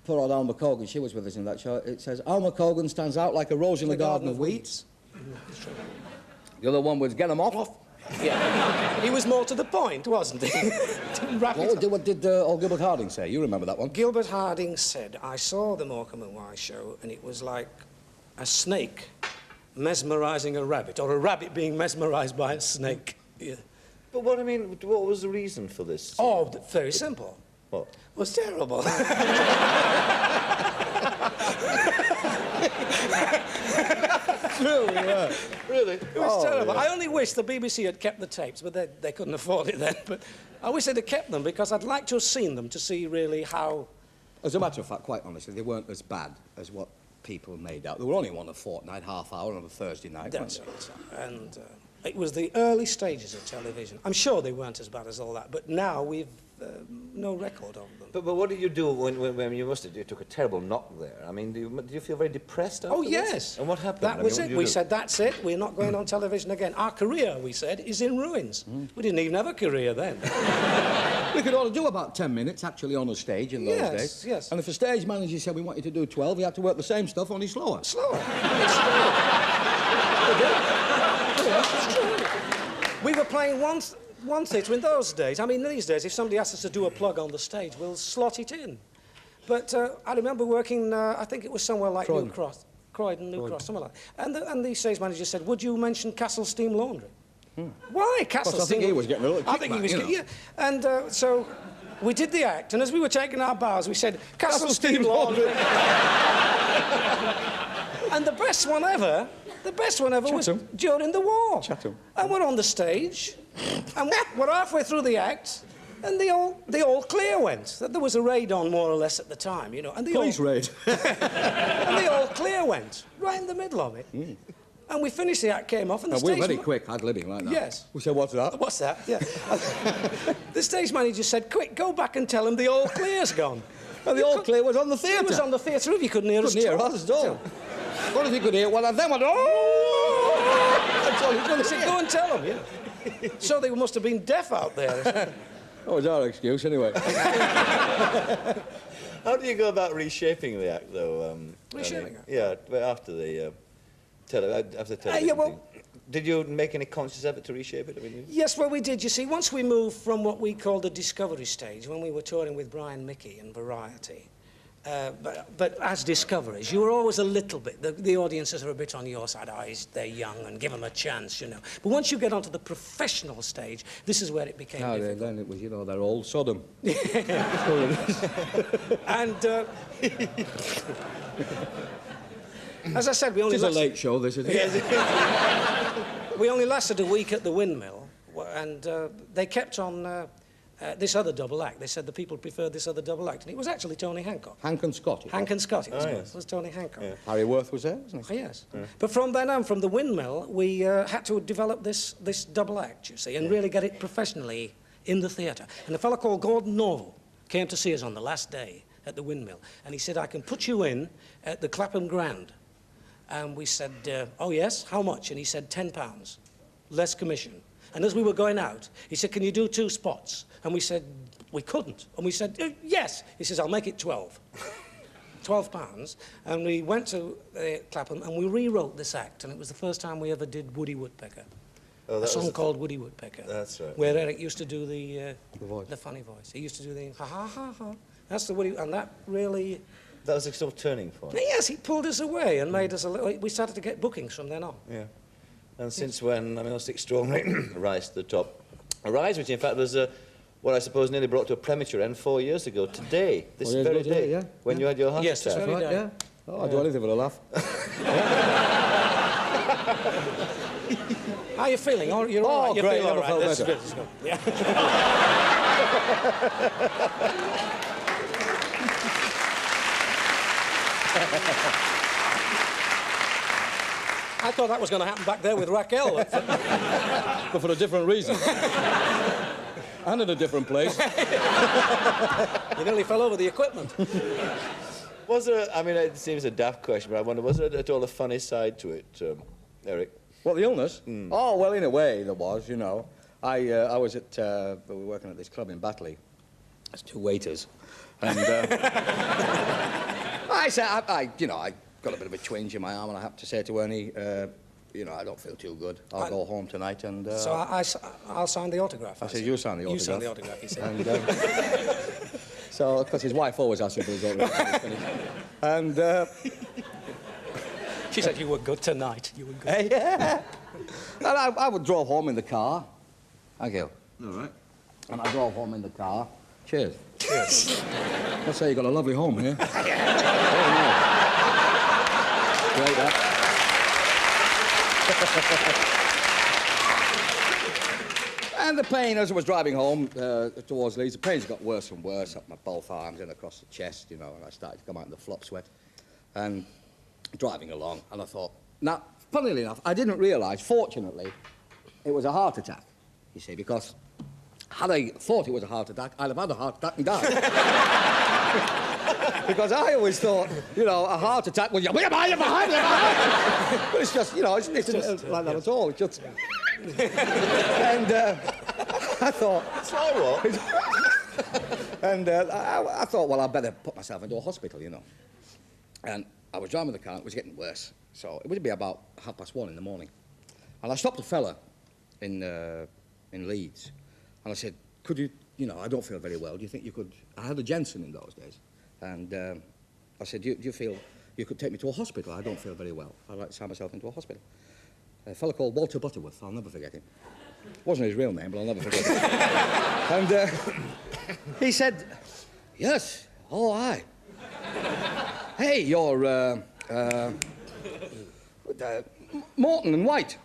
poor old Alma Cogan. She was with us in that show. It says, Alma Cogan stands out like a rose in the garden of weeds. The other one was, get 'em off. Yeah. He was more to the point, wasn't he? Didn't wrap it up. What did old Gilbert Harding say? You remember that one? Gilbert Harding said, I saw the Morecambe and Wise show, and it was like a snake mesmerising a rabbit, or a rabbit being mesmerised by a snake. Yeah. But what was the reason for this? Oh, very simple. What? It was terrible. Really, yeah. Really? It was terrible. I only wish the BBC had kept the tapes, but they couldn't afford it then. But I wish they'd have kept them, because I'd like to have seen them to see really how... As a matter of fact, quite honestly, they weren't as bad as what people made out. They were only one a fortnight, half hour on a Thursday night. That's weren't right. And it was the early stages of television. I'm sure they weren't as bad as all that, but now we've no record of them. But what did you do when you took a terrible knock there? I mean, did you feel very depressed Oh, afterwards? yes. And what happened? That was what it. did you We do? said, that's it. We're not going on television again. Our career, we said, is in ruins. We didn't even have a career then. We could only do about 10 minutes actually on a stage in those Yes, days. yes. And if a stage manager said we want you to do 12, you had to work the same stuff, only slower. Slower. It's slower. It's true. We were playing one theatre in those days. I mean, these days, if somebody asks us to do a plug on the stage, we'll slot it in. But I remember working, I think it was somewhere like Croydon. New Cross. Croydon, New Cross, somewhere like that. And the stage manager said, would you mention Castle Steam Laundry? Why Castle Course, I Steam think he was getting a little I think he was kickback, getting, yeah. And so we did the act, and as we were taking our bows, we said, Castle Steam Laundry. And the best one ever was Chatham. during the war. Chatham. And we're on the stage, and we're halfway through the act, and the all clear went. That there was a raid on more or less at the time, you know. And the Police raid. and the all clear went right in the middle of it. And we finished the act, came off, and the And we're stage very quick, ad-libbing like that. Yes. We said, what's that? What's that? Yeah. The stage manager said, quick, go back and tell him the all clear's gone. And the all clear was on the theatre. It was on the theatre roof. You couldn't hear us. Couldn't hear talk. us at all. What if you could hear one of them? Went, oh! That's all you could I said, go hear. and tell them, yeah. So they must have been deaf out there. That was our excuse, anyway. How do you go about reshaping the act, though? Reshaping Ernie? Yeah, but after the television yeah, well- thing. Did you make any conscious effort to reshape it? I mean, Yes, well, we did. You see, once we moved from what we called the discovery stage, when we were touring with Brian Mickey and Variety, but as discoveries, you were always a little bit, the audiences are a bit on your side. They're young, and give them a chance, you know. But once you get onto the professional stage, this is where it became difficult. Then it was, you know, they're old Sodom. And as I said, we only It is a lasted, late show, this, isn't it? we only lasted a week at the Windmill, and they kept on this other double act. They said the people preferred this other double act, and it was actually Tony Hancock. Hank and Scott. Hank and Scott, it was, yes. it was Tony Hancock. Yeah. Harry Worth was there, wasn't Oh, yes. But from then on, from the Windmill, we had to develop this double act, you see, and really get it professionally in the theatre. And a fellow called Gordon Norval came to see us on the last day at the Windmill, and he said, I can put you in at the Clapham Grand. And we said, oh, yes, how much? And he said, £10, less commission. And as we were going out, he said, can you do 2 spots? And we said, we couldn't. And we said, yes. He says, I'll make it 12. £12, and we went to Clapham and we rewrote this act, and it was the first time we ever did Woody Woodpecker. Oh, A song called Woody Woodpecker. That's right. Where Eric used to do the voice. the funny voice. He used to do the ha ha ha ha. That's the Woody, and that really. That was a sort of turning point. Yes, he pulled us away and made us a little. We started to get bookings from then on. Yeah. And since when, I mean, that's extraordinary rise to the top. A rise which, in fact, was what I suppose nearly brought to a premature end 4 years ago. Today, this 4 years very ago day, today, yeah. when you had your heart Yes, this attack. very Right, day. yeah. Oh, I'd do anything for a laugh. How are you feeling? Oh, you're Oh, all right. You great, feel all never right. felt That's better. good. That's good. Yeah. I thought that was going to happen back there with Raquel. But for a different reason. And in a different place. You nearly fell over the equipment. Was there, I mean, it seems a daft question, but I wonder, was there at all a funny side to it, Eric? What, the illness? Oh, well, in a way, there was, you know. I was at, we were working at this club in Batley. There's 2 waiters. And I said, you know, I got a bit of a twinge in my arm, and I had to say to Ernie, you know, I don't feel too good. I'll go home tonight and... So I'll sign the autograph. I said, you sign the autograph. You sign the autograph, he said. And, so, because his wife always asks him for his autograph when he's finished. And... She said you were good tonight. You were good. yeah. And I would drove home in the car. Thank you. All right. And I drove home in the car. Cheers. Cheers. Let's say you got a lovely home here. Very nice. Great, that. And the pain, as I was driving home towards Leeds, the pains got worse and worse up my both arms and across the chest, you know, and I started to come out in the flop sweat. And driving along, and I thought, now, funnily enough, I didn't realise, fortunately, it was a heart attack, you see, because had I thought it was a heart attack, I'd have had a heart attack and died. Because I always thought, you know, a heart attack was, you're behind. But it's just, you know, it's just like that at all. It's just... And I thought... It's like what? And I thought, well, I'd better put myself into a hospital, you know. And I was driving the car, and it was getting worse. So it would be about 1:30 in the morning. And I stopped a fella in Leeds, and I said, could you, you know, I don't feel very well. Do you think you could... I had a Jensen in those days. And I said, do you feel you could take me to a hospital? I don't feel very well. I'd like to sign myself into a hospital. A fella called Walter Butterworth, I'll never forget him. Wasn't his real name, but I'll never forget it. And he said, yes, oh, aye. Hey, you're Morton and White.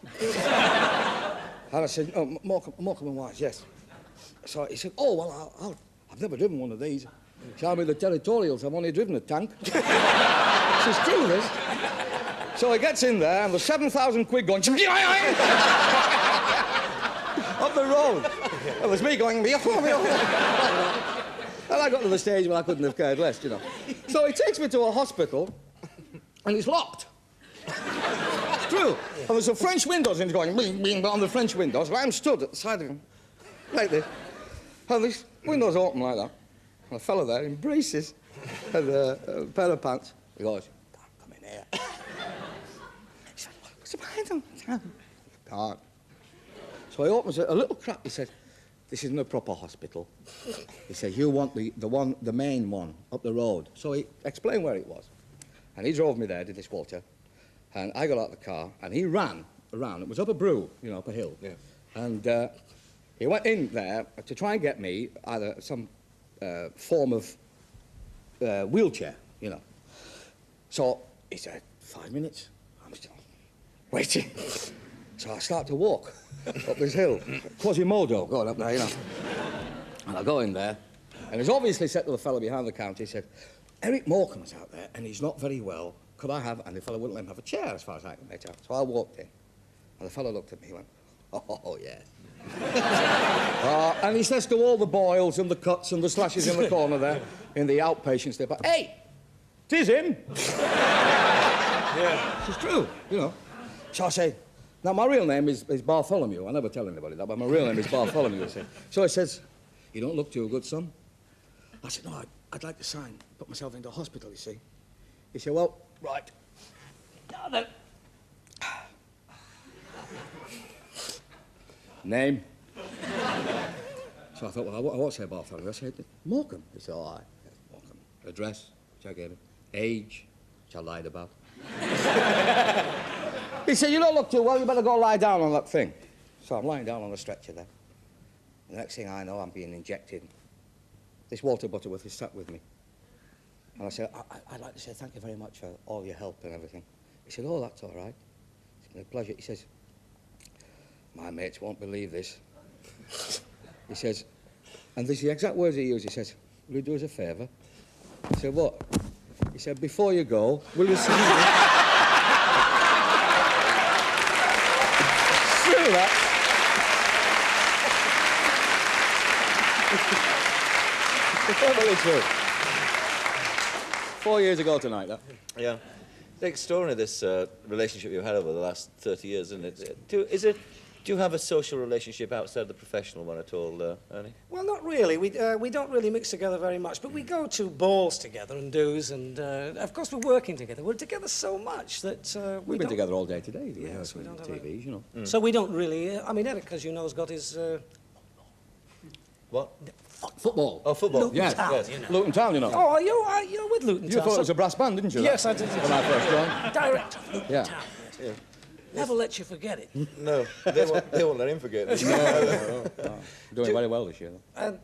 And I said, oh, Morecambe and White, yes. So he said, oh, well, I've never driven one of these. Tell me the territorials, I've only driven a tank. It's true, this. So he gets in there, and there's 7,000 quid going... up the road. And there's me going... And I got to the stage where I couldn't have cared less, you know. So he takes me to a hospital, and it's locked. It's true. And there's some French windows, and it's going... Bing, bing, on the French windows. And I'm stood at the side of him, like this. And these windows open like that. And a fella there in braces and a pair of pants. He goes, come in here. He said, what's the matter? Can't. So he opens a little crack. He said, this isn't a proper hospital. He said, you want the main one up the road. So he explained where it was. And he drove me there, did this Walter. And I got out of the car, and he ran around. It was up a brew, you know, up a hill. Yeah. And he went in there to try and get me either some form of wheelchair, you know. So he said, 5 minutes. I'm still waiting. So I start to walk up this hill, Quasimodo, going up there, you know. And I go in there, and he's obviously said to the fellow behind the counter, he said, Eric Morecambe's out there, and he's not very well. Could I have... And the fellow wouldn't let him have a chair, as far as I can make out. So I walked in, and the fellow looked at me, he went, oh, yeah. And he says to all the boils and the cuts and the slashes in the corner there, in the outpatient step, hey, 'tis him. Yeah. It's true, you know. So I say, now my real name is Bartholomew. I never tell anybody that, but my real name is Bartholomew, I say. So he says, you don't look too good, son. I said, no, I'd like to put myself into a hospital, you see. He said, well, right. Now then. Name? So I thought, well, what's that about, fella? I said, Morecambe. He said, all right, Morecambe. Address, which I gave him. Age, which I lied about. He said, you don't look too well, you better go lie down on that thing. So I'm lying down on the stretcher there. The next thing I know, I'm being injected. This Walter Butterworth is sat with me. And I said, I'd like to say thank you very much for all your help and everything. He said, oh, that's all right. It's been a pleasure. He says, my mates won't believe this. He says, and this is the exact words he used. He says, will you do us a favour? I said, what? He said, before you go, will you sing me? True, that. Totally true. 4 years ago tonight, that. Yeah. It's extraordinary, this relationship you've had over the last 30 years, isn't it? Do you have a social relationship outside the professional one at all, Ernie? Well, not really. We don't really mix together very much, but we go to balls together and do's, and of course we're working together. We're together so much that we've been together all day today. Yes, we don't have TVs, you know. So we don't really. I mean, Eric, as you know, has got his. What? Football. Oh, football. Luton Yes, Town, yes. you know. Luton Town, you know. Oh, you're with Luton You Town. thought it was a brass band, didn't you? Yes, I did. When I first joined. Director of Luton Yeah. Town. Yes. Never let you forget it. No, they won't let him forget this. No. Doing very well this year, though. And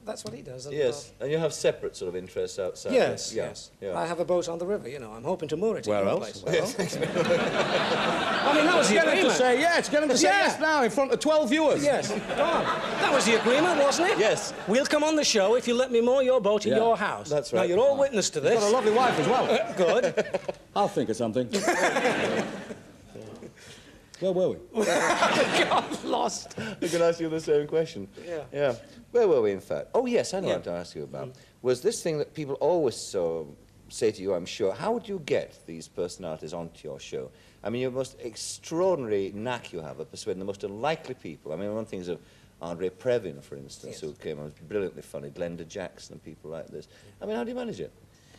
that's what he does. And, Yes, and you have separate sort of interests outside. Yes, Yeah, yes. yeah. I have a boat on the river, you know. I'm hoping to moor it. Where in one else? place. I mean, that was the Get him to agreement. say yes. Get him to say Yeah. yes now in front of 12 viewers. Yes, go on. That was the agreement, wasn't it? Yes. We'll come on the show if you let me moor your boat in Yeah. your house. That's Now, right. you're all witness to this. Got a lovely wife as well. Good. I'll think of something. Where were we? Got lost. I can ask you the same question. Yeah. Yeah. Where were we, in fact? Oh, yes, I know what to ask you about. Was this thing that people always say to you, I'm sure, how would you get these personalities onto your show? I mean, your most extraordinary knack you have of persuading the most unlikely people. I mean, one thing's of Andre Previn, for instance, who came on, was brilliantly funny, Glenda Jackson and people like this. I mean, how do you manage it?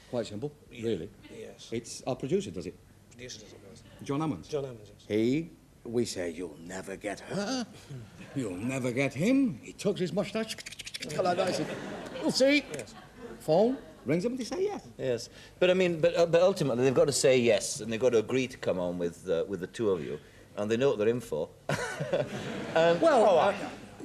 Quite simple, really. Yes. It's our producer does it, Producer does it, yes. John Ammons. John Evans, yes. We say, you'll never get her. You'll never get him. He tugs his moustache. Like that. He said, we'll see. Yes. Phone, rings them and they say yes. Yes. But I mean, but ultimately they've got to say yes, and they've got to agree to come on with the two of you, and they know what they're in for.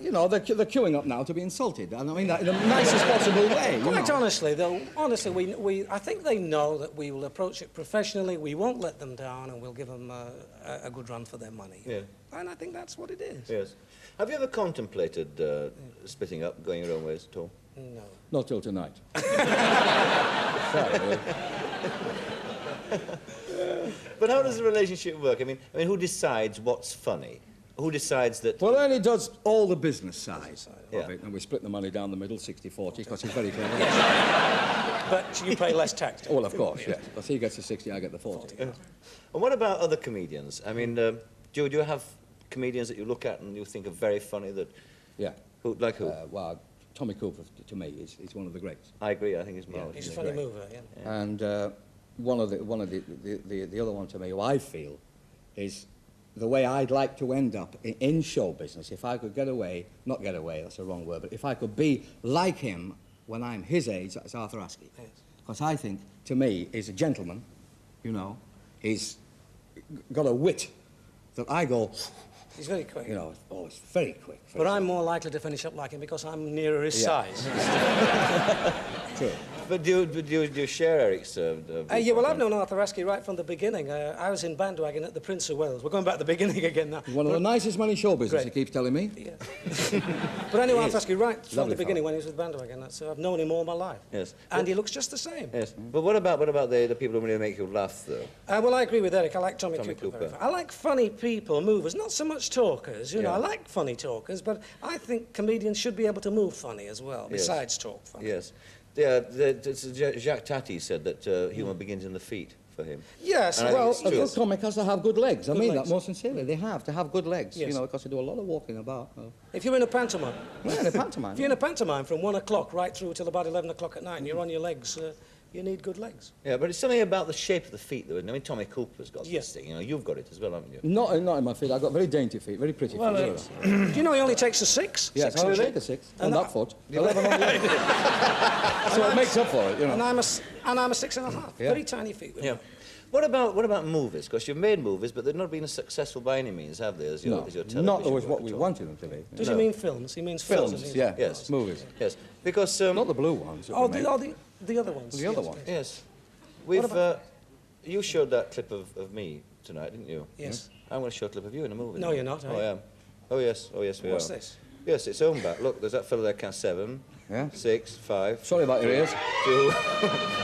You know, they're queuing up now to be insulted. And I mean that in the nicest possible way. Quite honestly, though, I think they know that we will approach it professionally, we won't let them down, and we'll give them a good run for their money. Yeah. And I think that's what it is. Yes. Have you ever contemplated splitting up, going your own ways at all? No. Not till tonight. But how does the relationship work? I mean, who decides what's funny? Who decides that... Well, Ernie does all the business side Yeah. of it, and we split the money down the middle, 60-40, because he's very clever. But you pay less tax. Well, of course, yes. Because he gets the 60, I get the 40. And what about other comedians? I mean, do you have comedians that you look at and you think are very funny that... Yeah. Like who? Well, Tommy Cooper, to me, is one of the greats. I agree, I think he's marvellous. He's a funny mover, yeah. And one of the other one to me, who I feel, is the way I'd like to end up in show business. If I could get away, not get away, that's the wrong word, but if I could be like him when I'm his age, that's Arthur Askey. Yes. Because I think, to me, he's a gentleman, you know. He's got a wit that I go, He's very quick. you know, oh, it's very quick. But I'm more likely to finish up like him because I'm nearer his size. True. But do you share Eric's... Yeah, well, I've known Arthur Askey right from the beginning. I was in Bandwagon at the Prince of Wales. We're going back to the beginning again now. He's one of the nicest men in show business, Great. he keeps telling me. Yeah. But I knew Arthur Askey right from Lovely the beginning fellow. when he was with Bandwagon. So I've known him all my life. Yes. And he looks just the same. Yes. But what about the people who really make you laugh, though? Well, I agree with Eric. I like Tommy Tommy Cooper. Cooper. I like funny people, movers, not so much talkers. You know, Yeah. I like funny talkers, but I think comedians should be able to move funny as well, Yes. besides talk funny. Yes. Jacques Tati said that humour begins in the feet for him. Yes, And I think well, it's A true. good comic has to have good legs. I Good mean legs. that more sincerely. They have to have good legs, Yes. you know, because they do a lot of walking about. if you're in a pantomime, Yeah, in a pantomime. if you're in a pantomime from 1 o'clock right through till about 11 o'clock at night and you're on your legs you need good legs. Yeah, but it's something about the shape of the feet, though, isn't it? I mean, Tommy Cooper's got Yes. this thing. You know, you've got it as well, haven't you? Not in my feet. I've got very dainty feet, very pretty Well, feet. do you know he only takes a 6? Yes, 6 I inch? take a 6 on And that foot. 11 on the other. So it makes up for it, you know. And I'm a 6.5. Yeah. Very tiny feet. Yeah. What about movies? Because you've made movies, but they've not been as successful by any means, have they, as your, No, as your television not always work what at we all? wanted them to be. Does No. he mean films? He means Films, films. yeah. Yes. Movies. Yes, because... Not the blue ones. that Oh, we the made. other ones. The other yes, ones. Yes. We've... you showed that clip of me tonight, didn't you? Yes. I'm going to show a clip of you in a movie. No, now. you're not, are Oh, you? I am. Oh, yes. Oh, yes, we What's are. this? Yes, it's own back. Look, there's that fellow there, count 7, Yeah. 6, 5, Sorry about your ears. 2...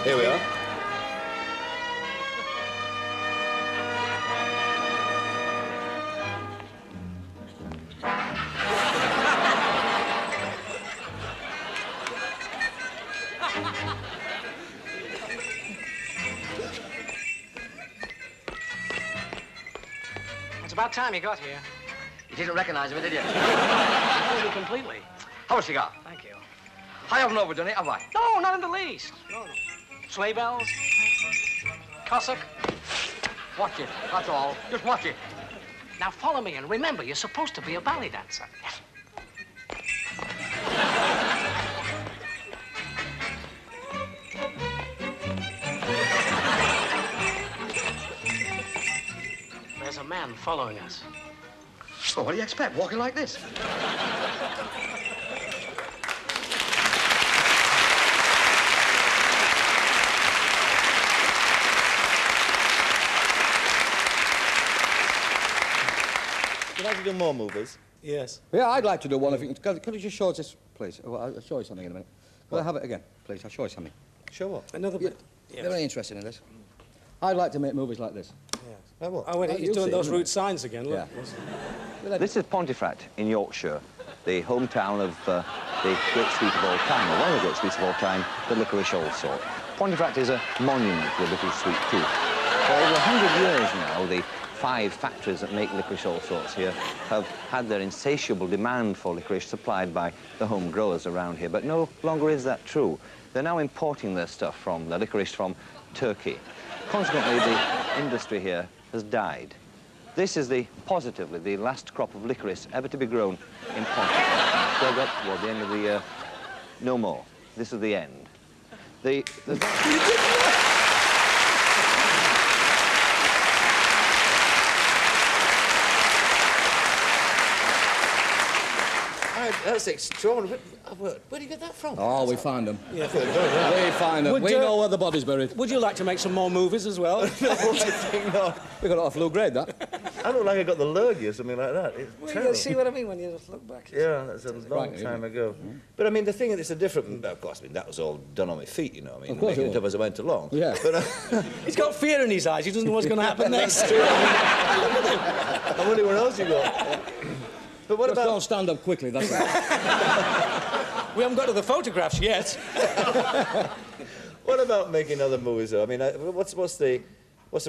Here we are. It's about time you got here. You didn't recognize me, did you? Maybe completely. How much you got? Thank you. I haven't overdone it, have I? No, not in the least. No. Sleigh bells, cassock. Watch it, that's all. Just watch it. Now follow me, and remember, you're supposed to be a ballet dancer. There's a man following us. So what do you expect, walking like this? Would you like to do more movies? Yes. Yeah, I'd like to do one if you can. Could you just show us this, please? Oh, I'll show you something in a minute. Could I have it again, please? I'll show you something. Show what? Another bit. You're very interested in this. I'd like to make movies like this. Oh, what? Oh, wait, Oh, he's you'll doing see, those won't route signs again, look. Yeah. This is Pontefract in Yorkshire, the hometown of the great sweet of all time, or one of the great sweets of all time, the licorice allsort. Pontefract is a monument to the little sweet tooth. For over 100 years now, the 5 factories that make licorice allsorts here have had their insatiable demand for licorice supplied by the home growers around here, but no longer is that true. They're now importing their stuff from, the licorice from Turkey. Consequently, the industry here has died. This is positively the last crop of licorice ever to be grown in Pontefract. Dug up toward the end of the year, no more. This is the end. That's extraordinary. Where do you get that from? Oh, we find them. Yeah. We find them. Would, We know where the body's buried. Would you like to make some more movies as well? I think not. We got it off low grade, that. I look like I got the lurgy or something like that. It's Well, terrible. you see what I mean when you just look back? Yeah, that's a long Right, time ago. But I mean, the thing is, it's a different. Of course, I mean, that was all done on my feet, you know. I mean, Of course making it it up was. as I went along. Yeah. But He's got fear in his eyes. He doesn't know what's going to happen next. I wonder what else you got. But what Just about? don't stand up quickly, that's right. We haven't got to the photographs yet. What about making other movies? Though? I mean, what's the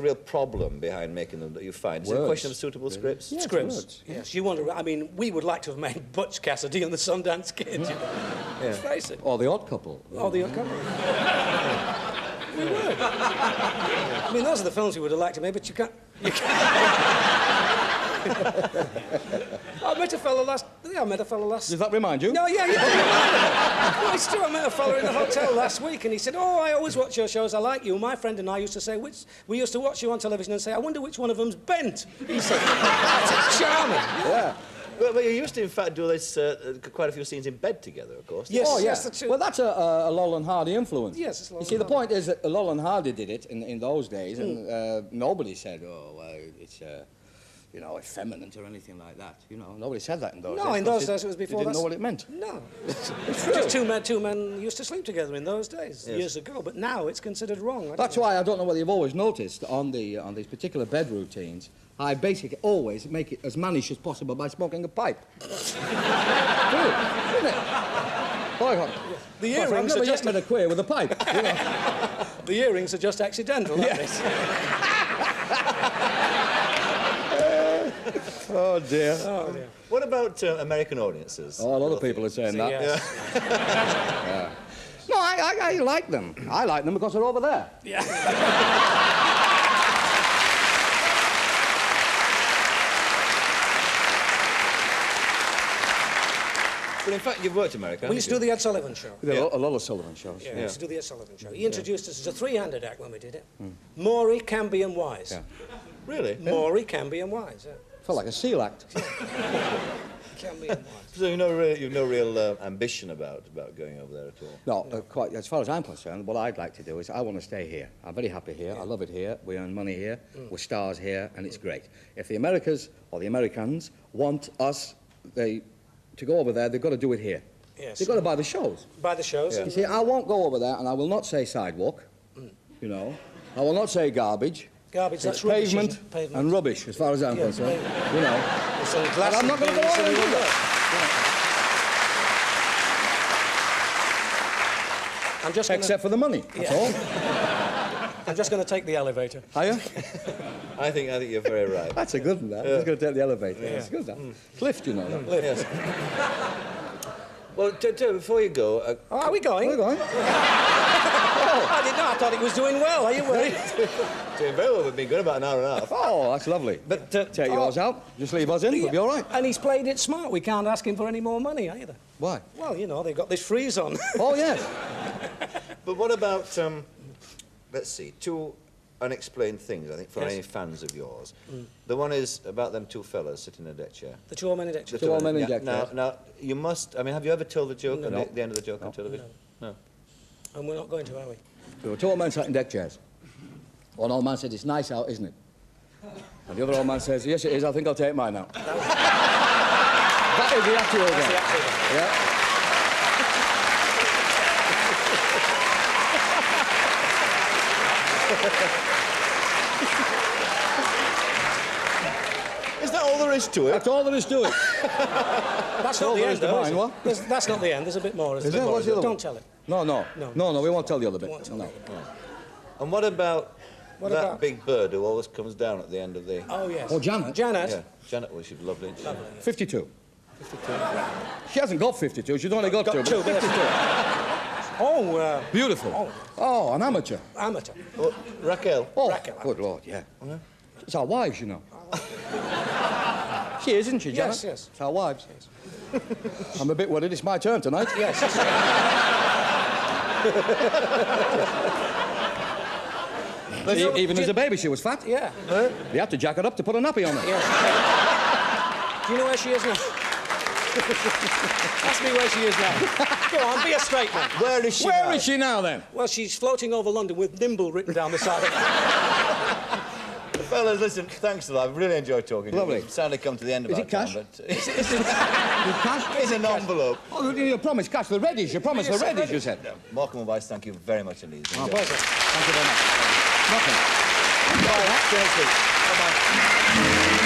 real problem behind making them that you find? Is it a Words. question of suitable scripts? Yes, Scripts. words. Yes, you wonder. I mean, we would like to have made Butch Cassidy and the Sundance Kid. You know? Let's face it. Or The Odd Couple. Oh, the uncover. We would. I mean, those are the films we would have liked to make, but you can't. I met a fellow last. Yeah, I met a fellow last. Does that remind you? No, yeah. No, it's true. I met a fellow in the hotel last week, and he said, "Oh, I always watch your shows. I like you." My friend and I used to say, we used to watch you on television and say, "I wonder which one of them's bent." He said, "That's charming." Yeah. Well, you used to, in fact, do this quite a few scenes in bed together, of course. Yes, Oh, yeah. yes, that's true. Well, that's a Laurel and Hardy influence. Yes, it's Laurel You see, and the point is that Laurel and Hardy did it in those days, and nobody said, oh, well, it's, you know, effeminate or anything like that. You know, nobody said that in those days. No, in because those days it was before They didn't that's- know what it meant. No. Just two men used to sleep together in those days, years ago, but now it's considered wrong. I don't That's know. why I don't know whether you've always noticed on these particular bed routines, I basically always make it as mannish as possible by smoking a pipe. True, isn't it? Boy, The I've earrings never are yet just met a queer with a pipe. You know. the earrings are just accidental, aren't Yes. Oh dear. they? Oh, dear. What about American audiences? Oh, a lot of people are saying that. Yes. No, I like them. I like them because they're over there. Yeah. But in fact, you've worked in America. We used to do the Ed Sullivan Show. We did a lot of Sullivan shows. Yeah, we used to do the Ed Sullivan Show. He introduced us as a three-handed act when we did it. Maury, Canby and Wise. Yeah. Really? Maury, Canby and Wise, yeah. Felt like a seal act. Canby and Wise. So you've no real ambition about going over there at all? No, quite. As far as I'm concerned, what I'd like to do is I want to stay here. I'm very happy here. I love it here. We earn money here. We're stars here, and it's great. If the Americas or the Americans want us, to go over there, they've got to do it here. Yes. They've got to buy the shows. By the shows. Yeah. You see, I won't go over there, and I will not say sidewalk. You know, I will not say garbage. Garbage, It's that's rubbish, pavement, isn't it? Pavement. and rubbish, as far as I'm concerned. pavement. You know. There's some And glass I'm not going to go bins over and there and do all that. I'm just gonna, Except for the money, that's all. I'm just going to take the elevator. Are you? I think you're very right. That's a good one, that. Just going to take the elevator. It's good, that. Lift, you know. That. Yes. Well, before you go... Oh, are we going? Where are you going? I didn't know. I thought it was doing well. Are you worried? doing very well. We've been good about an hour and a half. Oh, that's lovely. But Take yours out. Just leave us in. We'll be all right. And he's played it smart. We can't ask him for any more money either. Why? Well, you know, they've got this freeze on. Oh, yes. But what about, let's see, two unexplained things, I think, for Yes. any fans of yours. The one is about them two fellas sitting in a deck chair. The two old men in deck The chair. Two old men in yeah. deck chairs. Now, you must... I mean, have you ever told the joke, No. the end of the joke on television? No. And we're not going to, are we? There were two old men sat in deck chairs. One old man said, it's nice out, isn't it? And the other old man says, yes, it is. I think I'll take mine now. That is the actual That's game. the actual one. Yeah. Is that all there is to it? That's all there is to it. That's all not the there end, is to though, mine, is it? what? That's not the end. There's a bit more. Is there? What's the other one? Don't tell it. No, we won't tell the other bit. won't tell No. the other bit. And what about What that about- big bird who always comes down at the end of the... Oh, yes. Oh, Janet? Janet. Yeah, Janet, well, she's lovely. isn't she? 52. She hasn't got 52. She's only got two. two, But 52. Oh, Beautiful. Oh, an amateur. amateur. Oh, Raquel. Oh, Raquel. good Lord, yeah. It's our wives, you know. She is, isn't she, Janet? Yes, yes. It's our wives. I'm a bit worried. It's my turn tonight. Yes. Even as a baby, she was fat. Yeah. They had to jack her up to put a nappy on her. Yes. Do you know where she is now? Ask me where she is now. Go on, be a straight man. Where is she Where now? is she now, then? Well, she's floating over London with Nimble written down the side of it. Fellas, listen, thanks a lot. I've really enjoyed talking to you. Lovely. We've sadly come to the end of Is our it cash? time, but... Cash? It's an envelope. Oh, you promised cash. The reddish. You promised the reddish, you said. Morecambe and Weiss, thank you very much indeed. My pleasure. Thank you very much. Nothing. Bye. Bye.